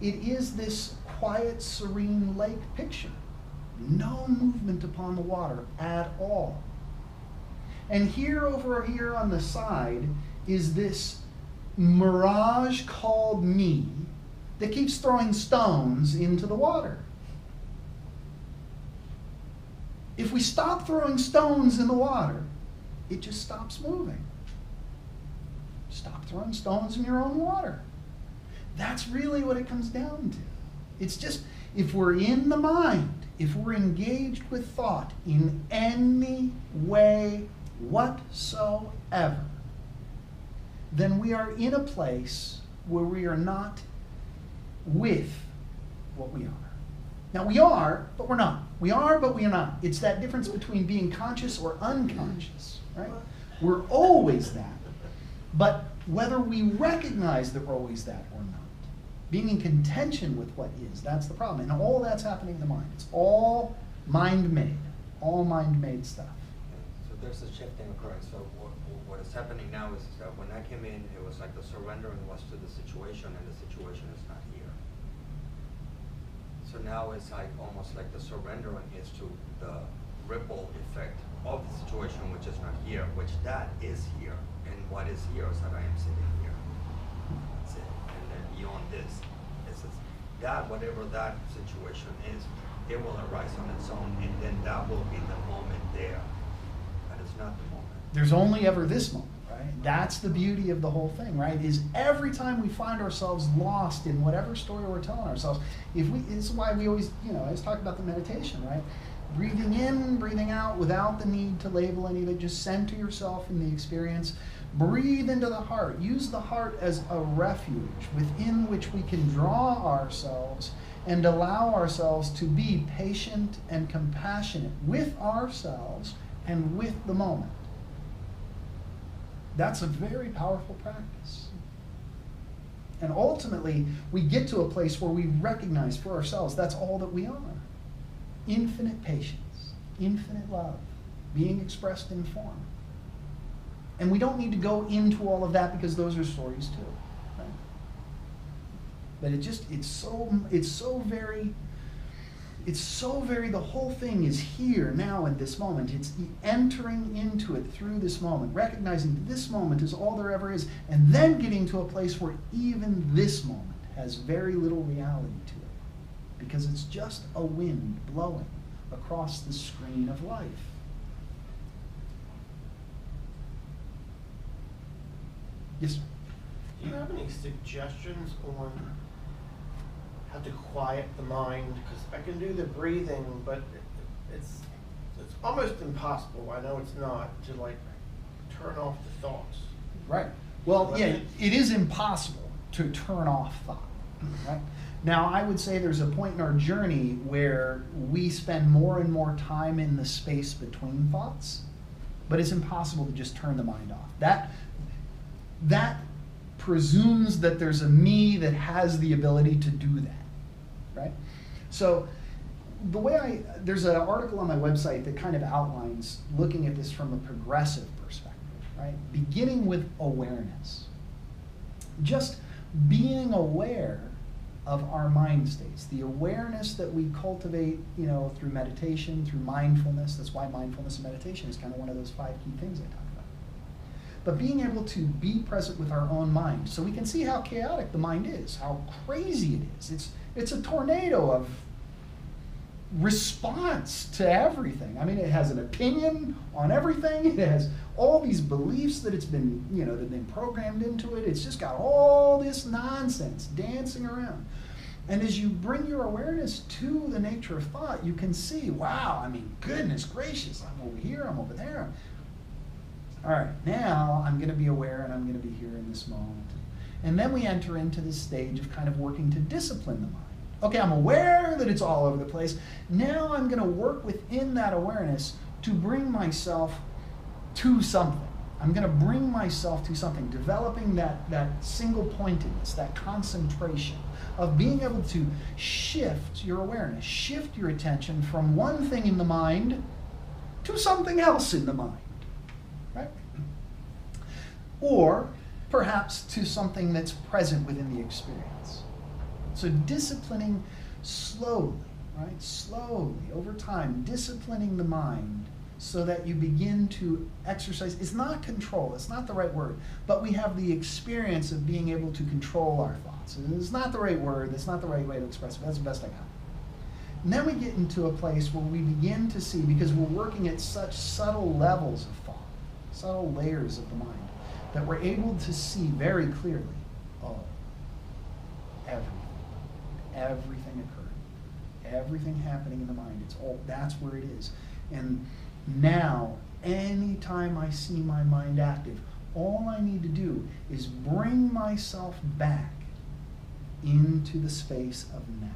is this quiet, serene lake picture. No movement upon the water at all. And over here on the side is this mirage called me that keeps throwing stones into the water. If we stop throwing stones in the water, it just stops moving. Stop throwing stones in your own water. That's really what it comes down to. It's just, if we're in the mind, if we're engaged with thought in any way whatsoever, then we are in a place where we are not with what we are. Now we are, but we're not. We are, but we are not. It's that difference between being conscious or unconscious, right? We're always that. But whether we recognize that we're always that or not, being in contention with what is, that's the problem. And all that's happening in the mind. It's all mind-made. All mind-made stuff. So there's a shifting occurring. So what is happening now is that when I came in, it was like the surrendering was to the situation, and the situation is not here. So now it's like almost like the surrendering is to the ripple effect of the situation, which is not here, which that is here. And what is here is that I am sitting here. That's it. that, whatever that situation is, it will arise on its own, and then that will be the moment there. But it's not the moment. There's only ever this moment, right? That's the beauty of the whole thing, right? Is every time we find ourselves lost in whatever story we're telling ourselves, it's why we always, I always talk about the meditation, right? Breathing in, breathing out without the need to label any of it. Just center yourself in the experience. Breathe into the heart. Use the heart as a refuge within which we can draw ourselves and allow ourselves to be patient and compassionate with ourselves and with the moment. That's a very powerful practice. And ultimately, we get to a place where we recognize for ourselves that's all that we are. Infinite patience, infinite love, being expressed in form. And we don't need to go into all of that because those are stories too. Right? But it's so very, the whole thing is here now in this moment. It's entering into it through this moment, recognizing that this moment is all there ever is, and then getting to a place where even this moment has very little reality to it, because it's just a wind blowing across the screen of life. Yes, sir. Do you have any suggestions on how to quiet the mind? Because I can do the breathing, but it's almost impossible. I know it's not, to turn off the thoughts. Right. Well, yeah, it is impossible to turn off thought. Right. Now, I would say there's a point in our journey where we spend more and more time in the space between thoughts, but it's impossible to just turn the mind off. That presumes that there's a me that has the ability to do that, right? So there's an article on my website that kind of outlines looking at this from a progressive perspective, right? Beginning with awareness. Just being aware of our mind states, the awareness that we cultivate, through meditation, through mindfulness. That's why mindfulness and meditation is kind of one of those 5 key things I talk about. But being able to be present with our own mind, so we can see how chaotic the mind is, how crazy it is. It's a tornado of response to everything. I mean, it has an opinion on everything. It has all these beliefs that it's been, that have been programmed into it. It's just got all this nonsense dancing around. And as you bring your awareness to the nature of thought, you can see, wow, I mean, goodness gracious, I'm over here, I'm over there. All right, now I'm going to be aware and I'm going to be here in this moment. And then we enter into this stage of kind of working to discipline the mind. Okay, I'm aware that it's all over the place. Now I'm going to work within that awareness to bring myself to something. I'm going to bring myself to something, developing that single pointedness, that concentration of being able to shift your awareness, shift your attention from one thing in the mind to something else in the mind. Right? Or perhaps to something that's present within the experience. So disciplining slowly, right? Slowly, over time, disciplining the mind so that you begin to exercise. It's not control, it's not the right word, but we have the experience of being able to control our thoughts. And it's not the right word, it's not the right way to express it, but that's the best I got. And then we get into a place where we begin to see, because we're working at such subtle levels of thought, subtle layers of the mind, that we're able to see very clearly, everything occurring, everything happening in the mind, that's where it is. And now, anytime I see my mind active, all I need to do is bring myself back into the space of now.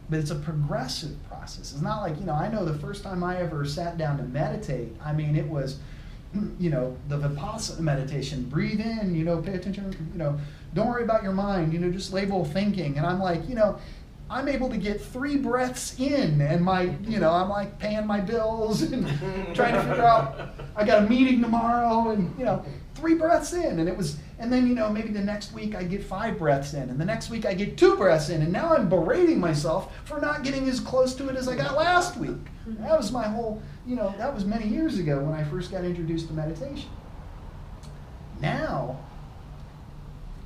But it's a progressive process. It's not like, I know the first time I ever sat down to meditate, I mean, it was, the Vipassana meditation, breathe in, pay attention, don't worry about your mind, just label thinking. And I'm like, I'm able to get 3 breaths in, and I'm like paying my bills and trying to figure out, I got a meeting tomorrow, and 3 breaths in, and then maybe the next week I get 5 breaths in, and the next week I get 2 breaths in, and now I'm berating myself for not getting as close to it as I got last week. That was my whole, that was many years ago when I first got introduced to meditation. Now,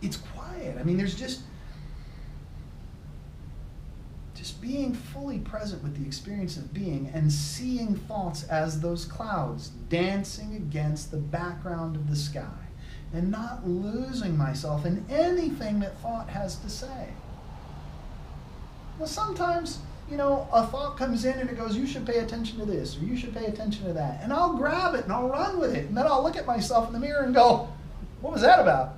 it's quiet. I mean, there's just, being fully present with the experience of being and seeing thoughts as those clouds dancing against the background of the sky and not losing myself in anything that thought has to say. Well, sometimes, a thought comes in and it goes, you should pay attention to this, or you should pay attention to that. And I'll grab it and I'll run with it. And then I'll look at myself in the mirror and go, what was that about?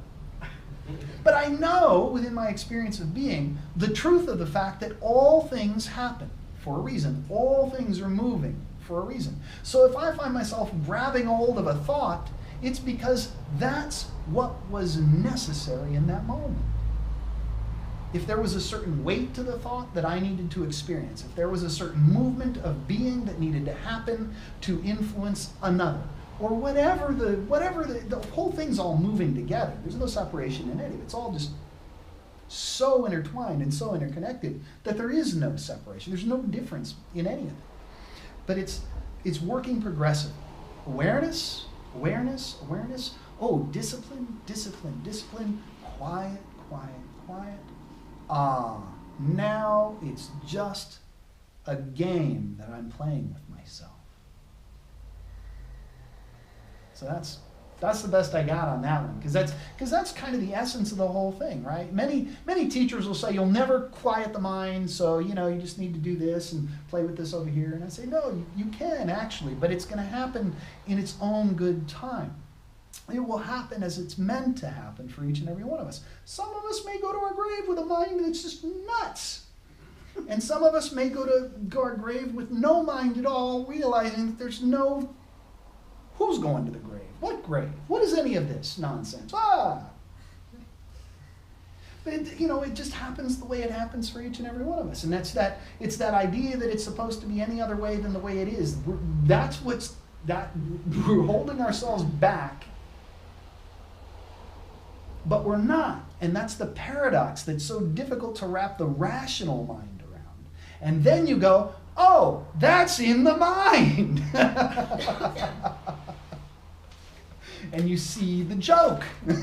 But I know within my experience of being the truth of the fact that all things happen for a reason. All things are moving for a reason. So if I find myself grabbing hold of a thought, it's because that's what was necessary in that moment. If there was a certain weight to the thought that I needed to experience, if there was a certain movement of being that needed to happen to influence another, or whatever the whole thing's all moving together. There's no separation in any of it. It's all just so intertwined and so interconnected that there is no separation. There's no difference in any of it. But it's working progressively. Awareness, awareness, awareness. Oh, discipline, discipline, discipline. Quiet, quiet, quiet. Now it's just a game that I'm playing with myself. So that's the best I got on that one, because that's kind of the essence of the whole thing, right? Many teachers will say you'll never quiet the mind, so you just need to do this and play with this over here. And I say no, you can actually, but it's going to happen in its own good time. It will happen as it's meant to happen for each and every one of us. Some of us may go to our grave with a mind that's just nuts. And some of us may go to our grave with no mind at all, realizing that there's no... Who's going to the grave? What grave? What is any of this nonsense? But it just happens the way it happens for each and every one of us. And it's that idea that it's supposed to be any other way than the way it is. We're holding ourselves back. But we're not. And that's the paradox that's so difficult to wrap the rational mind around. And then you go, oh, that's in the mind. And you see the joke. You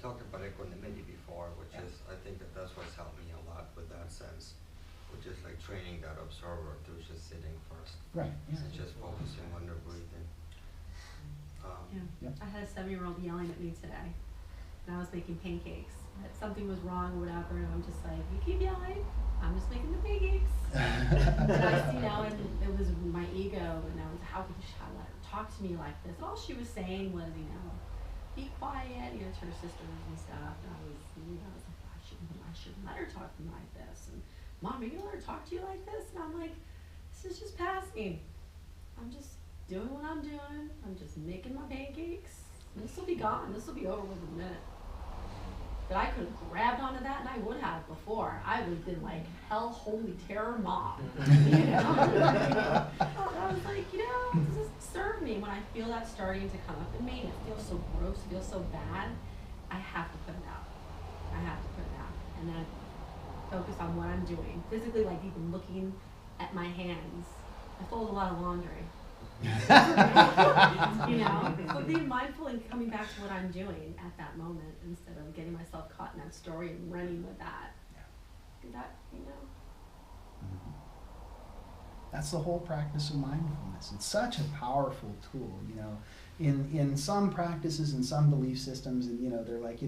talked about equanimity before, which is, I think that's what's helped me a lot with that sense, which is like training that observer to just sitting first. Right. Yeah. And just focusing on their breathing. Yeah. I had a 7-year-old yelling at me today, and I was making pancakes. That something was wrong or whatever, and I'm just like, you keep yelling, I'm just making the pancakes. And and it was my ego, and I was, how could I let her talk to me like this? And all she was saying was, be quiet, to her sisters and stuff. And I was like, I shouldn't let her talk to me like this. And Mom, are you gonna let her talk to you like this? And I'm like, this is just passing. I'm just doing what I'm doing. I'm just making my pancakes. This will be gone. This will be over with in a minute. But I could have grabbed onto that, and I would have before. I would have been like, hell, holy terror, Mom. I was like, does this serve me? When I feel that starting to come up in me, and it feels so gross, it feels so bad, I have to put it out. And then focus on what I'm doing. Physically, like even looking at my hands. I fold a lot of laundry. So being mindful and coming back to what I'm doing at that moment instead of getting myself caught in that story and running with that. That's the whole practice of mindfulness. It's such a powerful tool, In some practices and some belief systems, and they're like,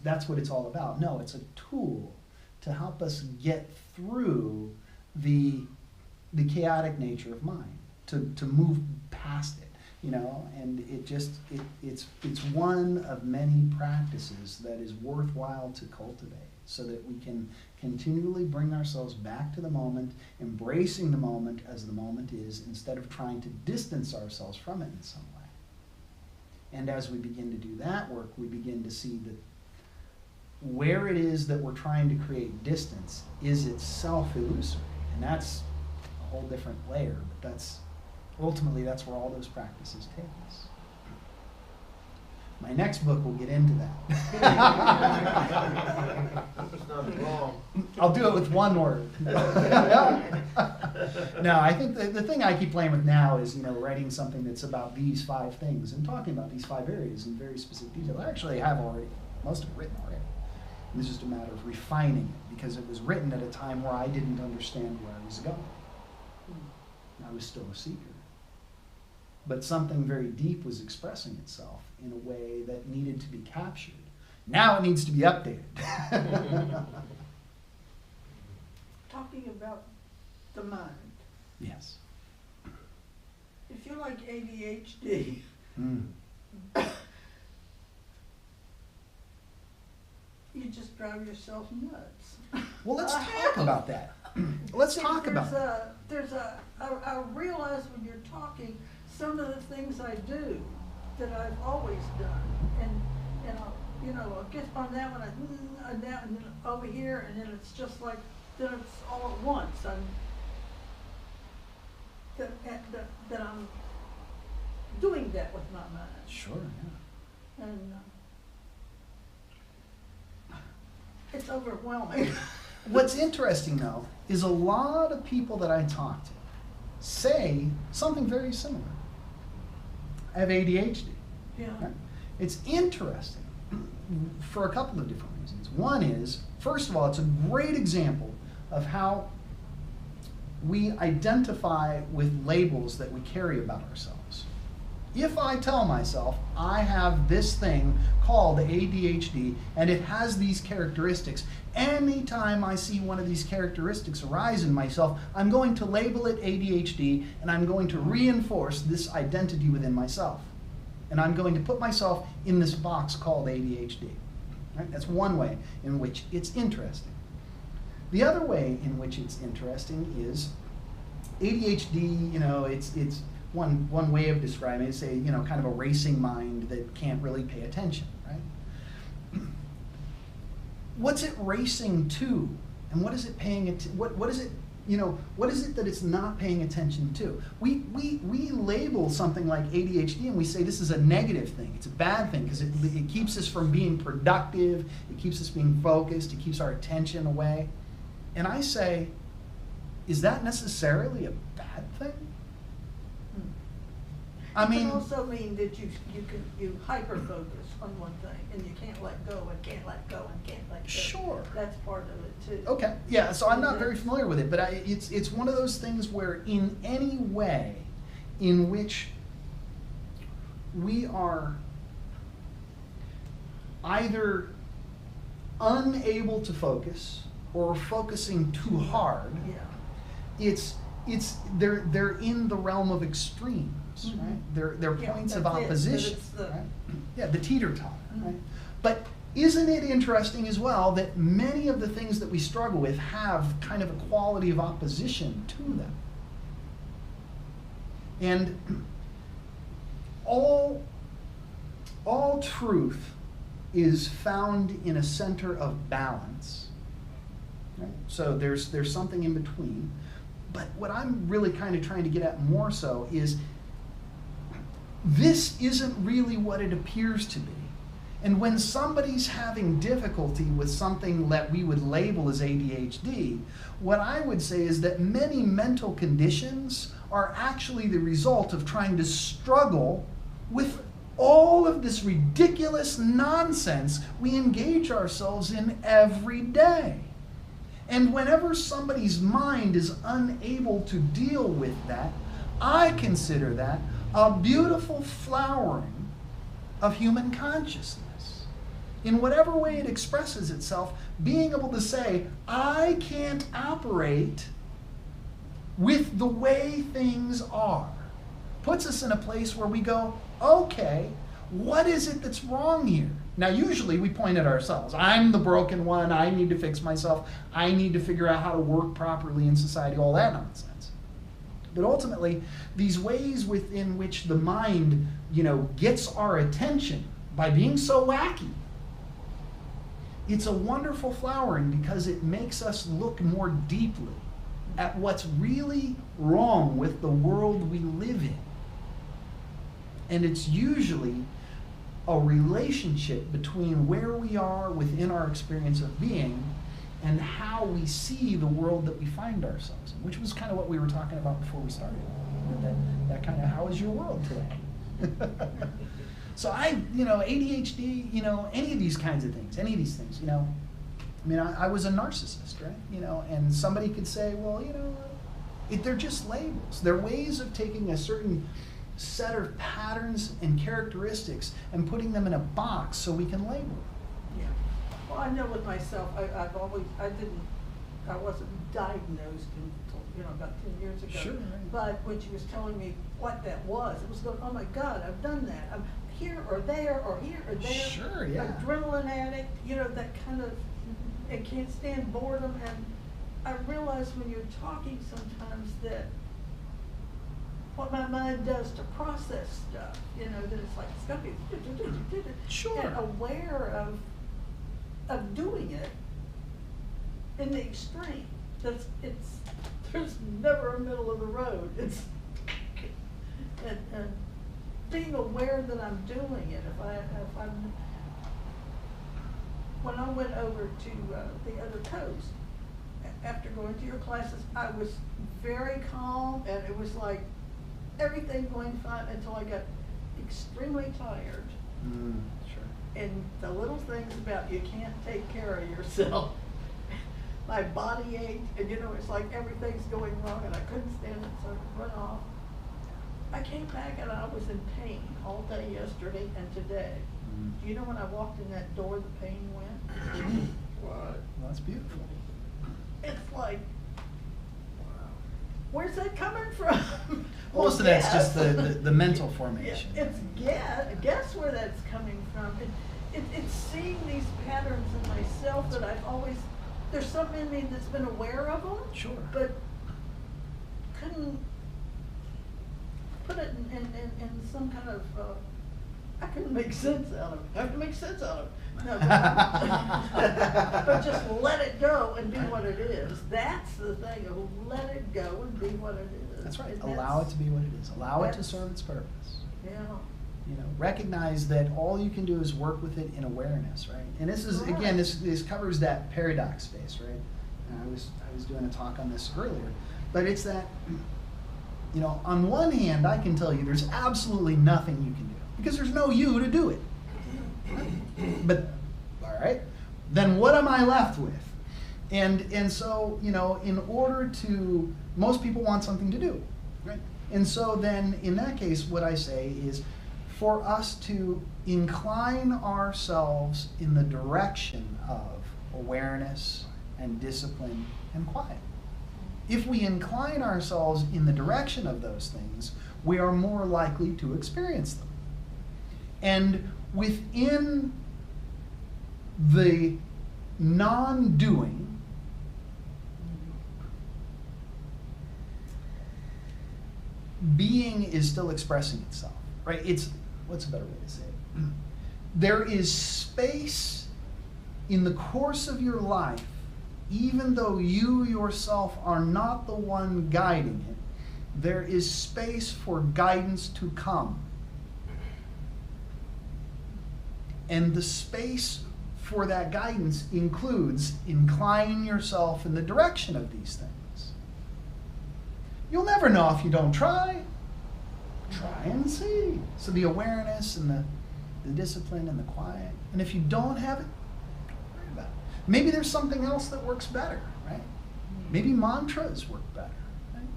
that's what it's all about. No, it's a tool to help us get through the chaotic nature of mind. To move past it, and it's one of many practices that is worthwhile to cultivate so that we can continually bring ourselves back to the moment, embracing the moment as the moment is, instead of trying to distance ourselves from it in some way. And as we begin to do that work, we begin to see that where it is that we're trying to create distance is itself illusory, and that's a whole different layer, but ultimately, that's where all those practices take us. My next book will get into that. It's not wrong. I'll do it with one word. No, I think the thing I keep playing with now is, writing something that's about these 5 things and talking about these 5 areas in very specific detail. I actually have most of it written already. And it's just a matter of refining it, because it was written at a time where I didn't understand where I was going. I was still a seeker. But something very deep was expressing itself in a way that needed to be captured. Now it needs to be updated. Talking about the mind. Yes. If you're like ADHD, you just drive yourself nuts. Well, let's talk about that. Let's talk about that. I realize when you're talking, some of the things I do that I've always done, and I'll get on that one, and then over here, and then it's just like, then it's all at once. That I'm doing that with my mind. Sure, yeah. And it's overwhelming. What's interesting, though, is a lot of people that I talk to say something very similar. I have ADHD. Yeah. Right? It's interesting for a couple of different reasons. One is, first of all, it's a great example of how we identify with labels that we carry about ourselves. If I tell myself I have this thing called ADHD and it has these characteristics, anytime I see one of these characteristics arise in myself, I'm going to label it ADHD, and I'm going to reinforce this identity within myself. And I'm going to put myself in this box called ADHD. Right? That's one way in which it's interesting. The other way in which it's interesting is ADHD, it's one way of describing it is kind of a racing mind that can't really pay attention, right? What's it racing to? And what is it paying attention? What is it, what is it that it's not paying attention to? We label something like ADHD and we say this is a negative thing. It's a bad thing because it keeps us from being productive. It keeps us being focused. It keeps our attention away. And I say, is that necessarily a bad thing? I mean, it can also mean that you hyper focus on one thing and you can't let go and can't let go and can't let go. Sure. That's part of it too. Okay, yeah. So I'm not very familiar with it, but it's one of those things where in any way in which we are either unable to focus or focusing too hard, Yeah. they're in the realm of extremes. Mhm. Right? They're Yeah, points of that's it, but opposition. it's the- Right? Yeah, the teeter-totter. Mhm. Right? But isn't it interesting as well that many of the things that we struggle with have kind of a quality of opposition to them? And all truth is found in a center of balance. Right? So there's something in between. But what I'm really kind of trying to get at more so is this isn't really what it appears to be. And when somebody's having difficulty with something that we would label as ADHD, what I would say is that many mental conditions are actually the result of trying to struggle with all of this ridiculous nonsense we engage ourselves in every day. And whenever somebody's mind is unable to deal with that, I consider that a beautiful flowering of human consciousness. In whatever way it expresses itself, being able to say, I can't operate with the way things are, puts us in a place where we go, okay, what is it that's wrong here? Now, usually we point at ourselves. I'm the broken one. I need to fix myself. I need to figure out how to work properly in society, all that nonsense. But ultimately, these ways within which the mind, gets our attention by being so wacky, it's a wonderful flowering because it makes us look more deeply at what's really wrong with the world we live in. And it's usually a relationship between where we are within our experience of being and how we see the world that we find ourselves in, which was kind of what we were talking about before we started. That kind of, how is your world today? So ADHD, any of these kinds of things, any of these things, I mean, I was a narcissist, right? And somebody could say, well, they're just labels. They're ways of taking a certain set of patterns and characteristics and putting them in a box so we can label them. Yeah. Well, I know with myself, I wasn't diagnosed until, about 10 years ago. Sure, right. But when she was telling me what that was, it was going, oh my God, I've done that. I'm here or there or here or there. Sure, yeah. Adrenaline addict, that kind of, and can't stand boredom. And I realize when you're talking sometimes that what my mind does to process stuff, that it's like, it's got to be, Sure. and aware of doing it in the extreme. There's never a middle of the road. It's, and being aware that I'm doing it. When I went over to the other coast, after going to your classes, I was very calm, and it was like everything going fine until I got extremely tired. Sure. And the little things about you can't take care of yourself. My body ached, and it's like everything's going wrong, and I couldn't stand it, so I run off. I came back and I was in pain all day yesterday and today. Do you know when I walked in that door, the pain went? What? Well, that's beautiful. It's like, where's that coming from? Most of that's just the mental formation. Yeah, guess where that's coming from. It's seeing these patterns in myself that I've always, there's something in me that's been aware of them. Sure. But couldn't put it in some kind of, I couldn't make sense out of it. I have to make sense out of it. No, but just let it go and be what it is. That's the thing, let it go and be what it is. That's right. And Allow it to be what it is. Allow it to serve its purpose. Yeah. Recognize that all you can do is work with it in awareness, right? And this is, Right. again, this covers that paradox space, right? And I was doing a talk on this earlier, but it's that, on one hand, I can tell you there's absolutely nothing you can do because there's no you to do it. But, all right, then what am I left with? And so, in order to, most people want something to do, right? And so then, in that case, what I say is for us to incline ourselves in the direction of awareness and discipline and quiet. If we incline ourselves in the direction of those things, we are more likely to experience them. And within the non-doing, being is still expressing itself, right? What's a better way to say it? There is space in the course of your life, even though you yourself are not the one guiding it, there is space for guidance to come. And the space for that guidance includes inclining yourself in the direction of these things. You'll never know if you don't try. Try and see. So the awareness and the discipline and the quiet. And if you don't have it, don't worry about it. Maybe there's something else that works better, right? Maybe mantras work better. Right?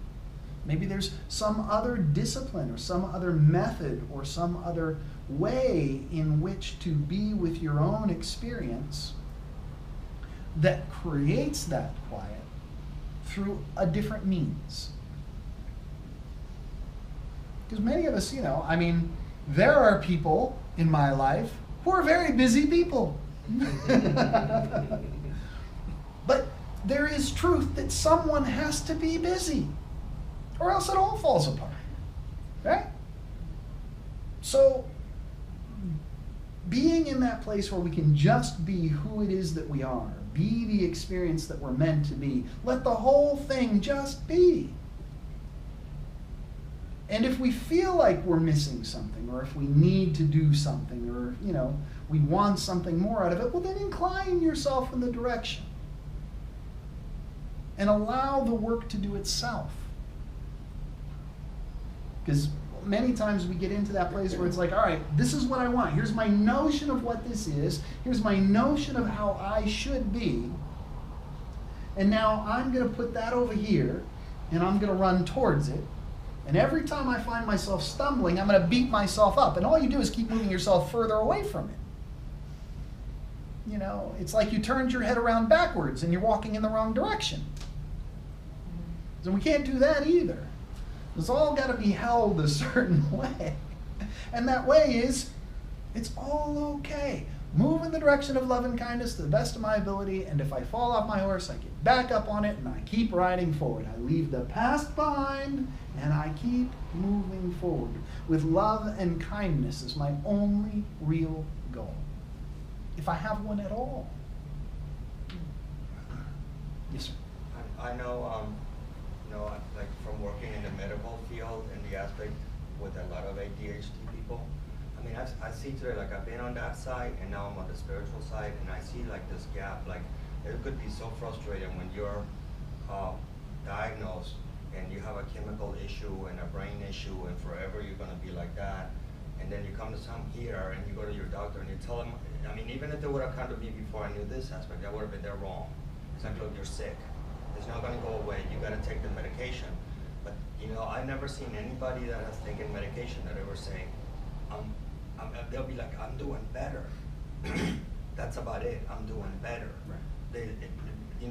Maybe there's some other discipline or some other method or some other way in which to be with your own experience that creates that quiet through a different means. Because many of us, there are people in my life who are very busy people. But there is truth that someone has to be busy, or else it all falls apart. Right? So, being in that place where we can just be who it is that we are, be the experience that we're meant to be, let the whole thing just be. And if we feel like we're missing something, or if we need to do something, or, we want something more out of it, well, then incline yourself in the direction. and allow the work to do itself. Because many times we get into that place where it's like, all right, this is what I want. Here's my notion of what this is. Here's my notion of how I should be. And now I'm going to put that over here, and I'm going to run towards it. And every time I find myself stumbling, I'm going to beat myself up. And all you do is keep moving yourself further away from it. You know, it's like you turned your head around backwards and you're walking in the wrong direction. So we can't do that either. It's all got to be held a certain way. And that way is, it's all okay. Move in the direction of love and kindness to the best of my ability, and if I fall off my horse, I get back up on it and I keep riding forward. I leave the past behind and I keep moving forward with love and kindness as my only real goal. If I have one at all. Yes, sir. I know, like from working in the medical field and the aspect with a lot of ADHD people, I mean, I see today, like I've been on that side and now I'm on the spiritual side, and I see like this gap, like it could be so frustrating when you're diagnosed and you have a chemical issue and a brain issue and forever you're gonna be like that. And then you come to some here and you go to your doctor and you tell them, I mean, even if they would have come to me before I knew this aspect, I would have been there wrong. It's like, look, you're sick. It's not gonna go away. You gotta take the medication. But you know, I've never seen anybody that has taken medication that ever say, they'll be like, I'm doing better. That's about it. I'm doing better. Right.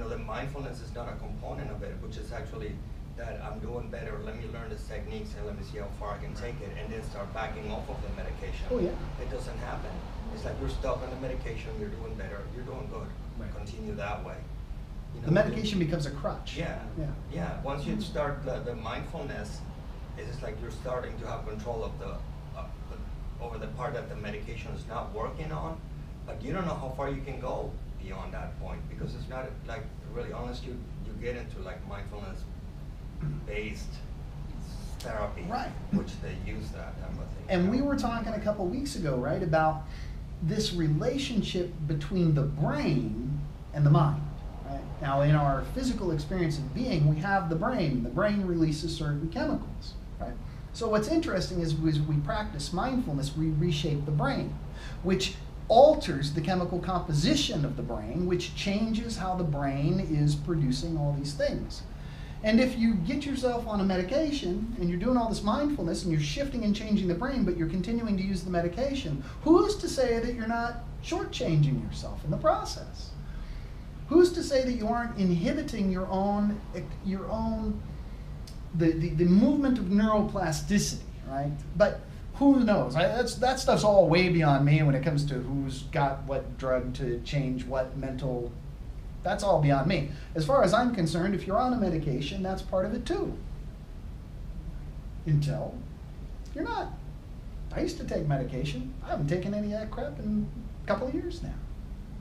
The mindfulness is not a component of it, which is actually that I'm doing better, let me learn the techniques and let me see how far I can take it, and then start backing off of the medication. Oh, yeah. It doesn't happen. It's like you're stuck on the medication, you're doing better, you're doing good. Right. Continue that way. The medication becomes a crutch. Yeah. Once you start the mindfulness, it's just like you're starting to have control of over the part that the medication is not working on, but you don't know how far you can go beyond that point, because it's not like really unless you get into like mindfulness based therapy, right, which they use that type of thing. And we were talking a couple weeks ago, right, about this relationship between the brain and the mind. Right? Now, in our physical experience of being, we have the brain. The brain releases certain chemicals. Right? So what's interesting is as we practice mindfulness, we reshape the brain, which alters the chemical composition of the brain, which changes how the brain is producing all these things. And if you get yourself on a medication and you're doing all this mindfulness and you're shifting and changing the brain, but you're continuing to use the medication, who's to say that you're not shortchanging yourself in the process? Who's to say that you aren't inhibiting your own the movement of neuroplasticity, right? But who knows? That stuff's all way beyond me when it comes to who's got what drug to change what mental. That's all beyond me. As far as I'm concerned, if you're on a medication, that's part of it too. Until you're not. I used to take medication. I haven't taken any of that crap in a couple of years now.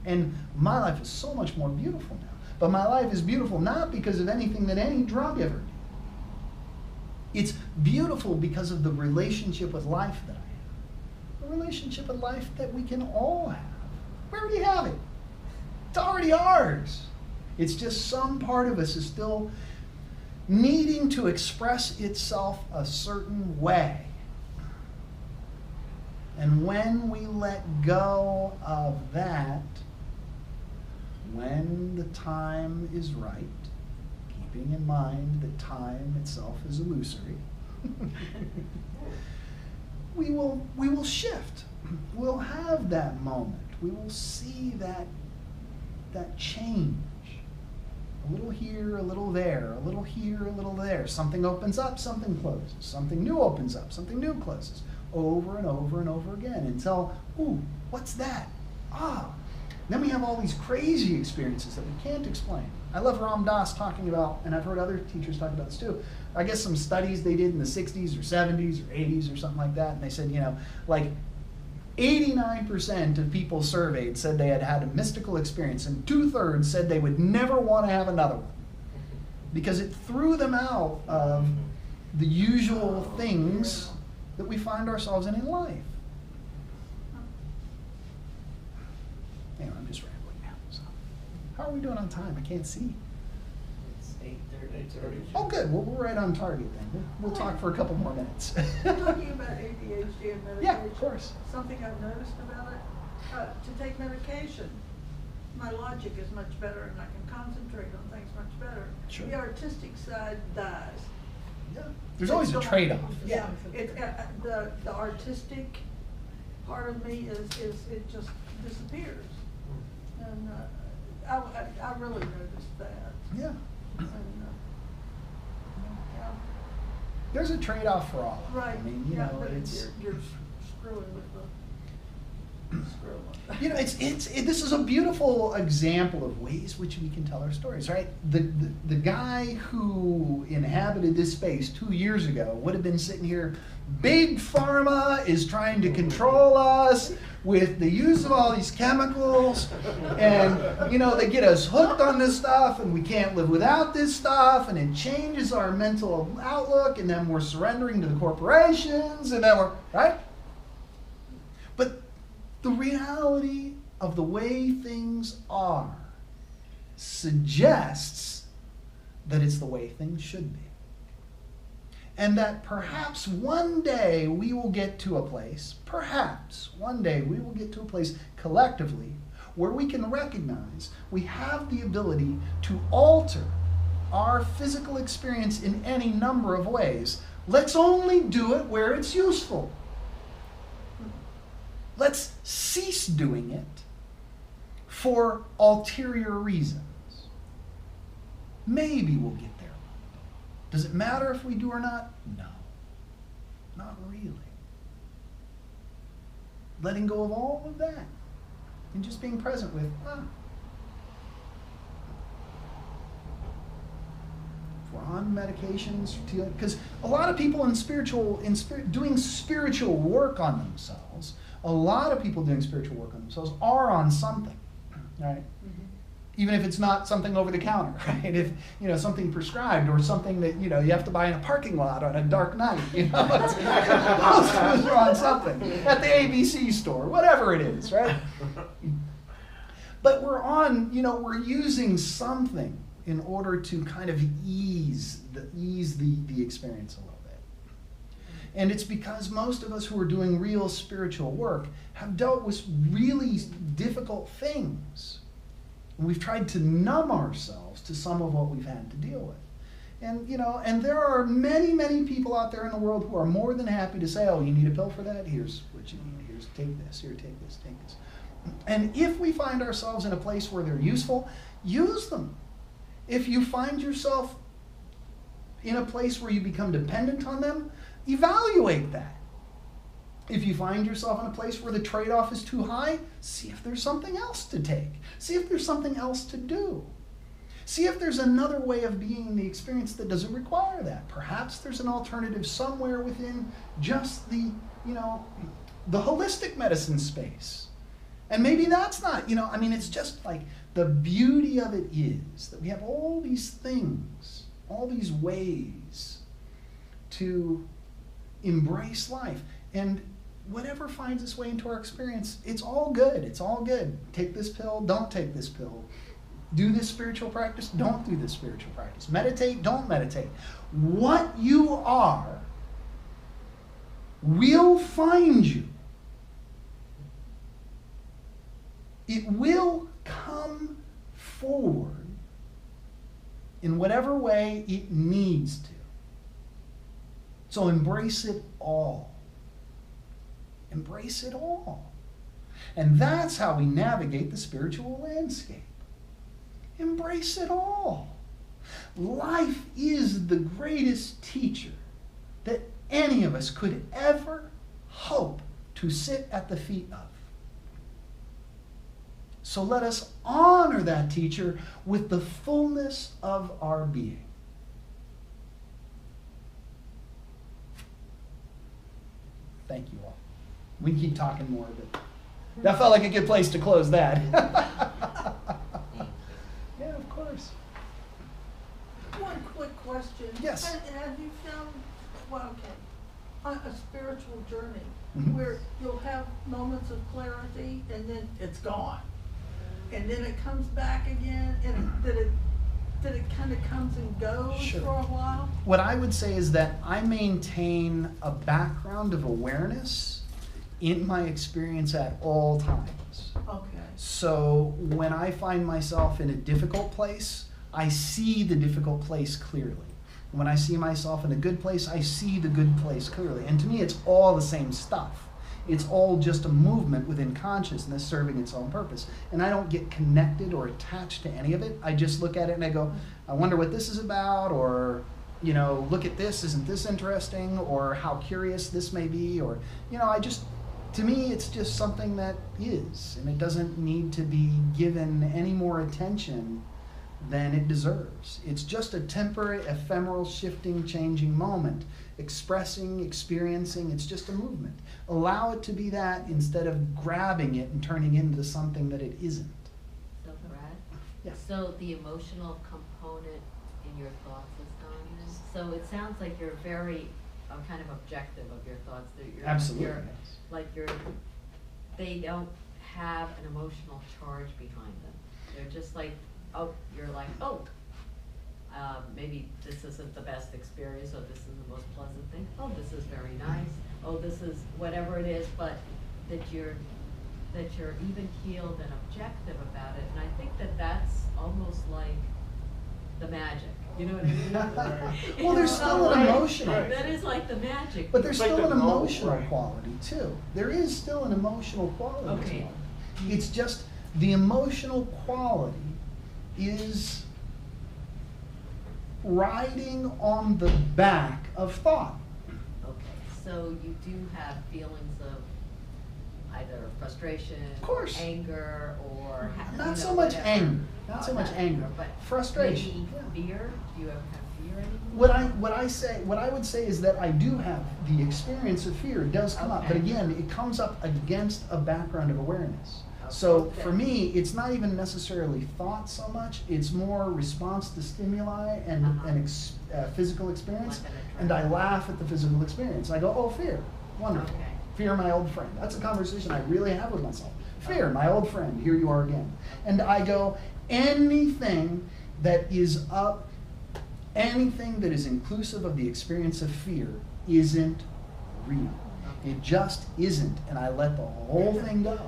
And my life is so much more beautiful now. But my life is beautiful not because of anything that any drug ever did. It's beautiful because of the relationship with life that I have. The relationship with life that we can all have. We already have it. It's already ours. It's just some part of us is still needing to express itself a certain way. And when we let go of that, when the time is right, keeping in mind that time itself is illusory, we will shift. We'll have that moment. We will see that change. A little here, a little there, a little here, a little there. Something opens up, something closes. Something new opens up, something new closes. Over and over and over again until, ooh, what's that? Ah. Then we have all these crazy experiences that we can't explain. I love Ram Dass talking about, and I've heard other teachers talk about this too, I guess some studies they did in the 60s or 70s or 80s or something like that, and they said, like 89% of people surveyed said they had had a mystical experience, and 2/3 said they would never want to have another one because it threw them out of the usual things that we find ourselves in life. Anyway, I'm just rambling now. So, how are we doing on time? I can't see. here at 8:30. Oh, good. Well, we're right on target then. We'll talk for a couple more minutes. Talking about ADHD and medication. Yeah, of course. Something I've noticed about it, to take medication, my logic is much better and I can concentrate on things much better. Sure. The artistic side dies. Yeah. There's always a It's trade-off. Yeah, it, the artistic part of me is it just disappears. And, I really noticed that. Yeah. And, yeah. There's a trade-off for all of it. Right, I mean, you yeah, know, but it's. you're screwing with the screw. You know, this is a beautiful example of ways which we can tell our stories, right? The guy who inhabited this space 2 years ago would have been sitting here, big pharma is trying to control us with the use of all these chemicals, and, you know, they get us hooked on this stuff, and we can't live without this stuff, and it changes our mental outlook, and then we're surrendering to the corporations, and then we're, right? But the reality of the way things are suggests that it's the way things should be. And that perhaps one day we will get to a place, collectively where we can recognize we have the ability to alter our physical experience in any number of ways. Let's only do it where it's useful. Let's cease doing it for ulterior reasons. Maybe we'll get there. Does it matter if we do or not? No. Not really. Letting go of all of that and just being present with, if we're on medications, because a lot of people doing spiritual work on themselves, are on something, right? Mm-hmm. Even if it's not something over the counter, right? If, you know, something prescribed or something that, you know, you have to buy in a parking lot on a dark night, you know, most of us are on something at the ABC store, whatever it is, right? But we're using something in order to kind of ease the experience a little bit. And it's because most of us who are doing real spiritual work have dealt with really difficult things. And we've tried to numb ourselves to some of what we've had to deal with. And, you know, and there are many, many people out there in the world who are more than happy to say, oh, you need a pill for that? Here's what you need. Here's, take this. Here, take this, take this. And if we find ourselves in a place where they're useful, use them. If you find yourself in a place where you become dependent on them, evaluate that. If you find yourself in a place where the trade-off is too high, see if there's something else to take. See if there's something else to do. See if there's another way of being in the experience that doesn't require that. Perhaps there's an alternative somewhere within just the holistic medicine space. And maybe that's not, it's just like the beauty of it is that we have all these things, all these ways to embrace life. And whatever finds its way into our experience, it's all good. It's all good. Take this pill, don't take this pill. Do this spiritual practice, don't do this spiritual practice. Meditate, don't meditate. What you are will find you. It will come forward in whatever way it needs to. So embrace it all. Embrace it all. And that's how we navigate the spiritual landscape. Embrace it all. Life is the greatest teacher that any of us could ever hope to sit at the feet of. So let us honor that teacher with the fullness of our being. Thank you all. We can keep talking more, but that felt like a good place to close that. Yeah, of course. One quick question. Yes. Have you found, a spiritual journey Mhm. where you'll have moments of clarity and then it's gone? And then it comes back again, and that it kind of comes and goes Sure. for a while? What I would say is that I maintain a background of awareness in my experience at all times. Okay. So when I find myself in a difficult place, I see the difficult place clearly. When I see myself in a good place, I see the good place clearly. And to me, it's all the same stuff. It's all just a movement within consciousness serving its own purpose. And I don't get connected or attached to any of it. I just look at it and I go, I wonder what this is about, or, you know, look at this, isn't this interesting, or how curious this may be, or, you know, to me, it's just something that is, and it doesn't need to be given any more attention than it deserves. It's just a temporary, ephemeral, shifting, changing moment, expressing, experiencing. It's just a movement. Allow it to be that instead of grabbing it and turning into something that it isn't. So Brad? Yeah. So the emotional component in your thoughts is gone then? So it sounds like you're very kind of objective of your thoughts. That you're, Absolutely. They don't have an emotional charge behind them. They're just like, you're like, maybe this isn't the best experience, or this is the most pleasant thing. Oh, this is very nice. Oh, this is whatever it is, but that you're even keeled and objective about it. And I think that that's almost like the magic. You know what I mean? Well, there's still an emotional. Right. That is like the magic. But there's It's like still the an moment, emotional right. quality too. There is still an emotional quality Okay. to it. It's just the emotional quality is riding on the back of thought. Okay, so you do have feelings of either frustration, Of course. anger, or Not so much whatever. anger. Not so much anger. but Frustration. maybe fear. Do you ever have fear anymore? What I would say is that I do have the experience of fear. It does come up, but Okay. again, it comes up against a background of awareness. So Okay. for me, it's not even necessarily thought so much. It's more response to stimuli and physical experience. Like an And I adrenaline. laugh at the physical experience. I go, oh, fear, wonderful. Okay. Fear, my old friend. That's a conversation I really have with myself. Fear, my old friend, here you are again. And I go, anything that is anything that is inclusive of the experience of fear isn't real. It just isn't. And I let the whole thing go.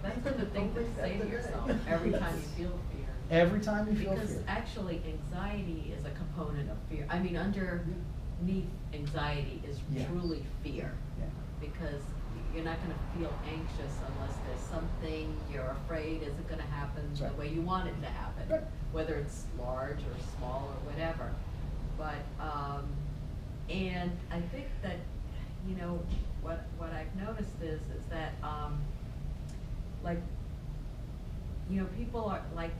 That's a good thing to say to yourself every time you feel fear. Every time you feel Because fear. actually, anxiety is a component of fear. I mean, underneath anxiety is Yeah. truly fear. Yeah. Because you're not gonna feel anxious unless there's something you're afraid isn't gonna happen That's the right. way you want it to happen. Right. Whether it's large or small or whatever. But, and I think that, you know, what I've noticed is that, like, you know, people are like,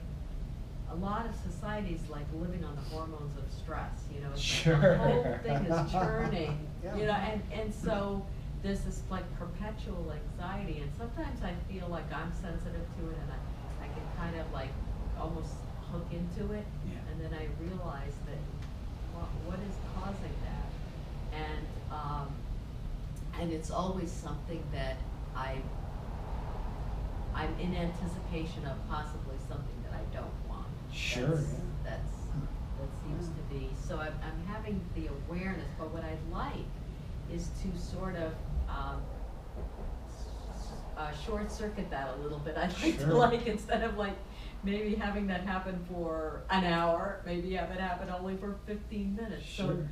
a lot of societies like living on the hormones of stress, you know, it's like the whole Sure. thing is churning, Yeah. you know, and so there's this like perpetual anxiety, and sometimes I feel like I'm sensitive to it, and I can kind of like almost hook into it, Yeah. and then I realize that what is causing that, and it's always something that I'm in anticipation of possibly something that I don't want. Sure, That's- yeah. That seems to be, so I'm having the awareness, but what I'd like is to sort of, short circuit that a little bit. I'd like to Sure. like, instead of like, maybe having that happen for an hour, maybe have it happen only for 15 minutes. Sure.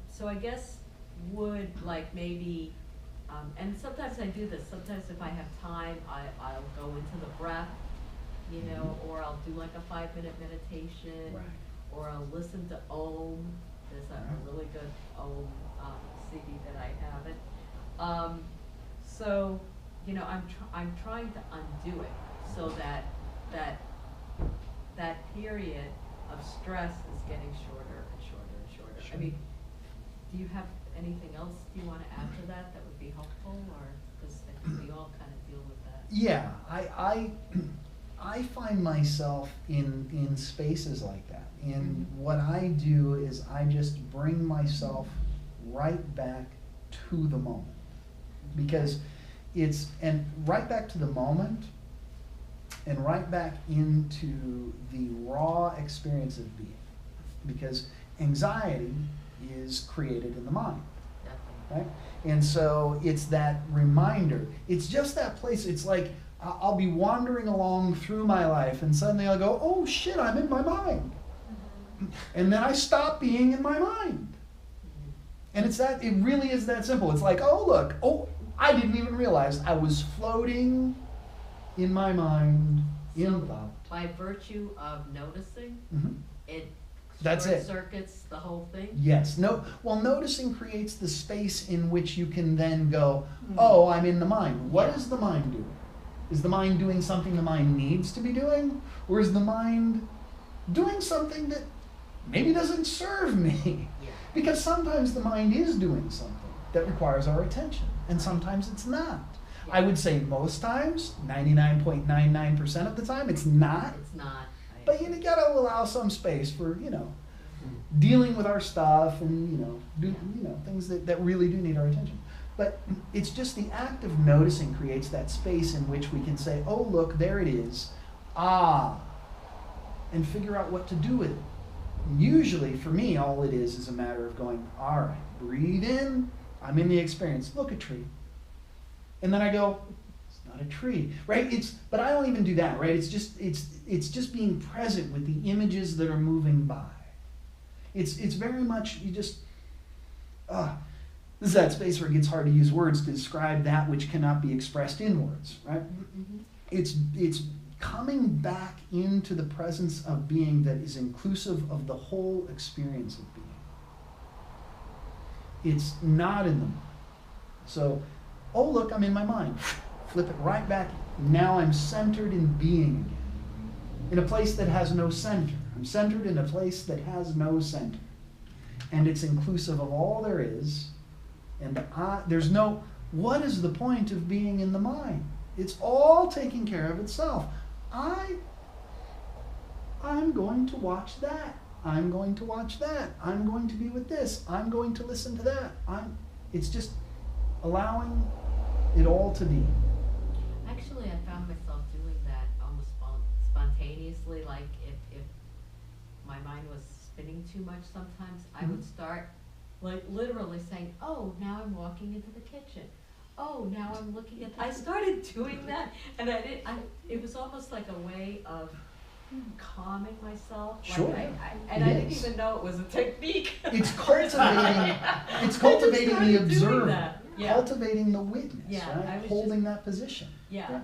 So I guess would like maybe, and sometimes I do this, sometimes if I have time, I'll go into the breath, you know, or I'll do like a 5-minute meditation, Right. or I'll listen to Om. There's a really good Om CD that I have it. So, you know, I'm trying to undo it so that period of stress is getting shorter and shorter and shorter. Sure. I mean, do you have anything else you want to add to that would be helpful, or, because I think we all kind of deal with that? Yeah, I find myself in spaces like that. And what I do is I just bring myself right back to the moment. Because and right back to the moment and right back into the raw experience of being. Because anxiety is created in the mind, Definitely. right? And so it's that reminder. It's just that place. It's like I'll be wandering along through my life and suddenly I'll go, oh shit, I'm in my mind. And then I stop being in my mind. And it really is that simple. It's like, oh look, I didn't even realize I was floating in my mind in thought. By virtue of noticing, Mhm. it That's short it. circuits the whole thing? Yes. Noticing creates the space in which you can then go, oh, I'm in the mind. What Yeah. is the mind doing? Is the mind doing something the mind needs to be doing? Or is the mind doing something that maybe doesn't serve me? Yeah. Because sometimes the mind is doing something that requires our attention, and sometimes it's not. Yeah. I would say most times, 99.99% of the time, it's not. It's not. But you gotta allow some space for, dealing with our stuff and, things that really do need our attention. But it's just the act of noticing creates that space in which we can say, oh, look, there it is. Ah. And figure out what to do with it. Usually, for me, all it is a matter of going, all right, breathe in. I'm in the experience. Look, a tree. And then I go, it's not a tree, right? But I don't even do that, right? It's just being present with the images that are moving by. It's very much, this is that space where it gets hard to use words to describe that which cannot be expressed in words, right? Mm-hmm. It's coming back into the presence of being that is inclusive of the whole experience of being. It's not in the mind. So, oh look, I'm in my mind. Flip it right back. Now I'm centered in being again. In a place that has no center. I'm centered in a place that has no center. And it's inclusive of all there is. And there's no, what is the point of being in the mind? It's all taking care of itself. I'm going to watch that. I'm going to watch that. I'm going to be with this. I'm going to listen to that. It's just allowing it all to be. Actually, I found myself doing that almost spontaneously, like if my mind was spinning too much sometimes, I would start like literally saying, oh, now I'm walking into the kitchen. Oh, now I'm looking at, I started doing that, and it was almost like a way of calming myself. Sure. Like I didn't Yes. even know it was a technique. It's cultivating the observer, Yeah. cultivating the witness, Yeah, I right? was Holding that position. Yeah,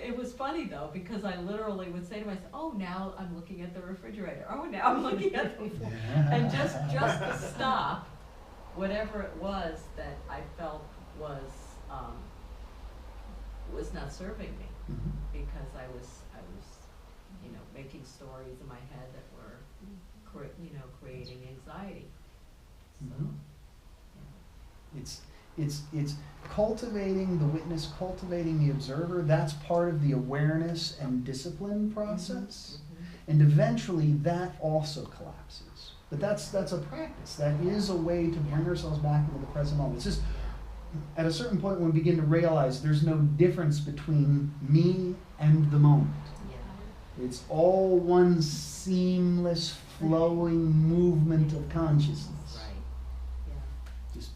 it was funny though, because I literally would say to myself, oh, now I'm looking at the refrigerator. Oh, now I'm looking at the floor. And just to stop whatever it was that I felt was not serving me, Mhm. because I was making stories in my head that were creating anxiety. So Mhm. It's cultivating the witness, cultivating the observer. That's part of the awareness and discipline process. And eventually that also collapses. But that's a practice. That is a way to bring ourselves back into the present moment. It's just at a certain point when we begin to realize there's no difference between me and the moment. Yeah. It's all one seamless, flowing movement of consciousness. Right. Yeah. Just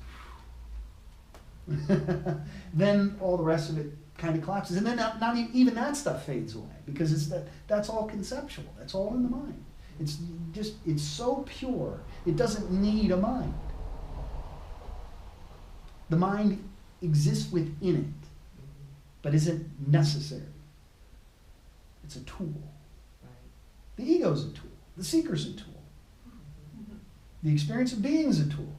then all the rest of it kind of collapses, and then not even that stuff fades away, because that's all conceptual. That's all in the mind. It's so pure. It doesn't need a mind. The mind exists within it, but isn't necessary. It's a tool. Right. The ego's a tool. The seeker's a tool. The experience of being is a tool.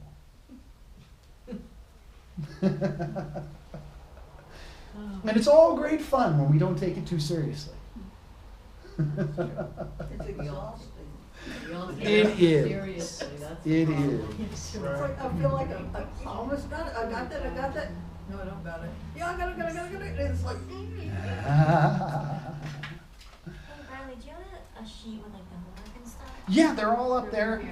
And it's all great fun when we don't take it too seriously. It's exhausting. We all take It is. seriously, that's the It problem. is. It's like, I feel like I almost got it. I got that. No, I don't got it. Yeah, I got it. And it's like, Hey Bradley, do you have a sheet with like the homework and stuff? Yeah, they're all up there.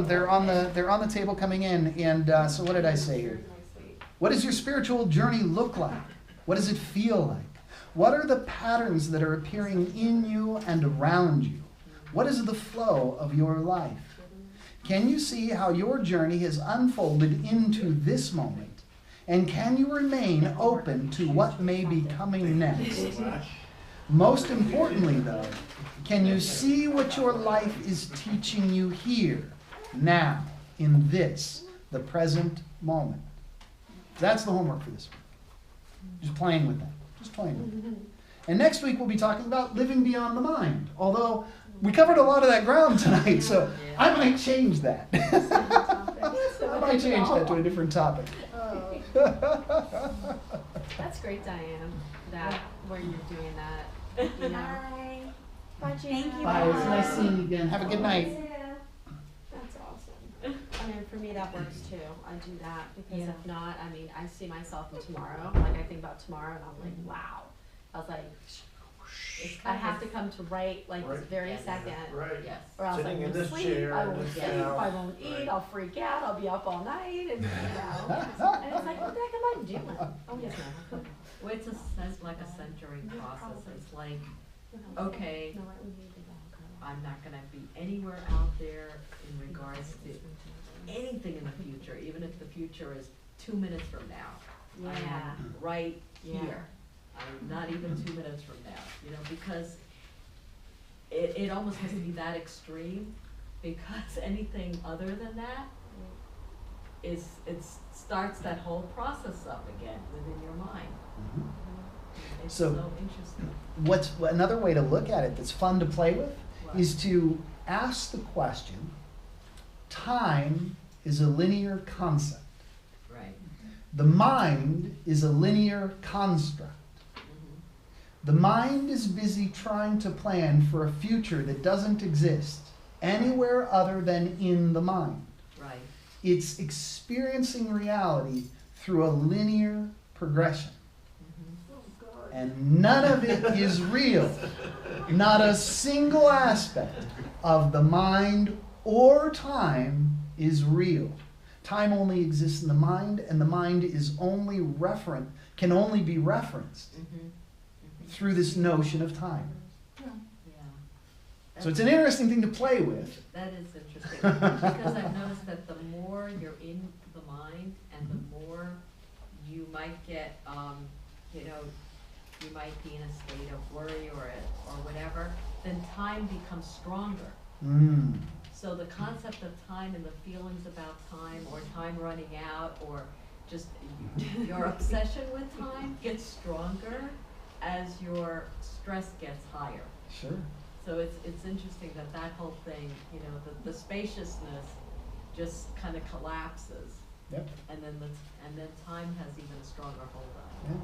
They're on the table coming in. And so what did I say here? What does your spiritual journey look like? What does it feel like? What are the patterns that are appearing in you and around you? What is the flow of your life? Can you see how your journey has unfolded into this moment? And can you remain open to what may be coming next? Most importantly, though, can you see what your life is teaching you here, now, in this, the present moment? That's the homework for this week. Just playing with that. Just playing with it. And next week we'll be talking about living beyond the mind. Although we covered a lot of that ground tonight, so I might change that. I might change that to a different topic. That's great, Diane, that where you're doing that. You know. Bye. Bye, Gina. Thank you. Bye. It was nice seeing you again. Have a good night. That's awesome. I mean, for me, that works too. I do that because Yeah. if not, I mean, I see myself in tomorrow. Like, I think about tomorrow and I'm like, wow. I was like, It's I kind have of- to come to right, like, this Right. very Yes. second. Right. Yes. Or else Sitting I'm in gonna this sleep, chair, I in won't this sleep, gown. I won't eat, Right. I'll freak out, I'll be up all night, and, you know. And it's like, what the heck am I doing? Oh, yes, no. Well, it's like a centering process. It's like, okay, No, I would need to go. I'm not gonna be anywhere out there in regards to anything in the future, even if the future is 2 minutes from now. I Yeah. am right Yeah. here. I'm not even 2 minutes from now, you know, because it almost has to be that extreme, because anything other than that it starts that whole process up again within your mind. It's So- so interesting. What's another way to look at it that's fun to play with What? is to ask the question, time is a linear concept. Right. The mind is a linear construct. Mhm. The mind is busy trying to plan for a future that doesn't exist anywhere other than in the mind. Right. It's experiencing reality through a linear progression. Mhm. Oh, God. And none of it is real. Not a single aspect of the mind or time is real. Time only exists in the mind, and the mind is only can only be referenced Mhm. Mhm. through this notion of time. Yeah. Yeah. So it's an interesting thing to play with. That is interesting, because I've noticed that the more you're in the mind and the more you might get, you know, you might be in a state of worry or whatever, then time becomes stronger. Mm. So the concept of time and the feelings about time or time running out or just your obsession with time gets stronger as your stress gets higher. Sure. So it's interesting that whole thing, you know, the spaciousness just kind of collapses, Yep. and then time has even a stronger hold on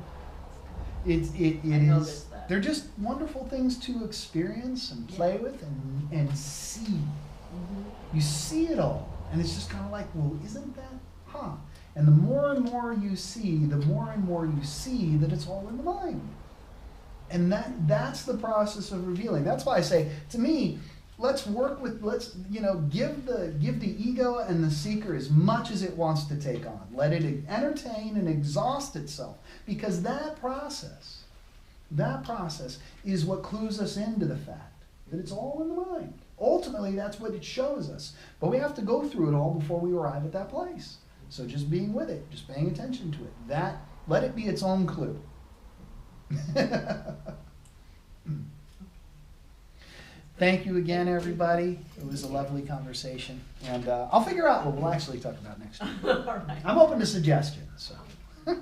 Yeah. it. It I is. noticed that. They're just wonderful things to experience and play with and see. Mm-hmm. You see it all, and it's just kind of like, well, isn't that, huh? And the more and more you see, the more and more you see that it's all in the mind. And that's the process of revealing. That's why I say, to me, let's give the ego and the seeker as much as it wants to take on. Let it entertain and exhaust itself, because that process is what clues us into the fact that it's all in the mind. Ultimately, that's what it shows us. But we have to go through it all before we arrive at that place. So just being with it, just paying attention to it, let it be its own clue. Thank you again, everybody. It was a lovely conversation. And I'll figure out what we'll actually talk about next week. All right. I'm open to suggestions. So.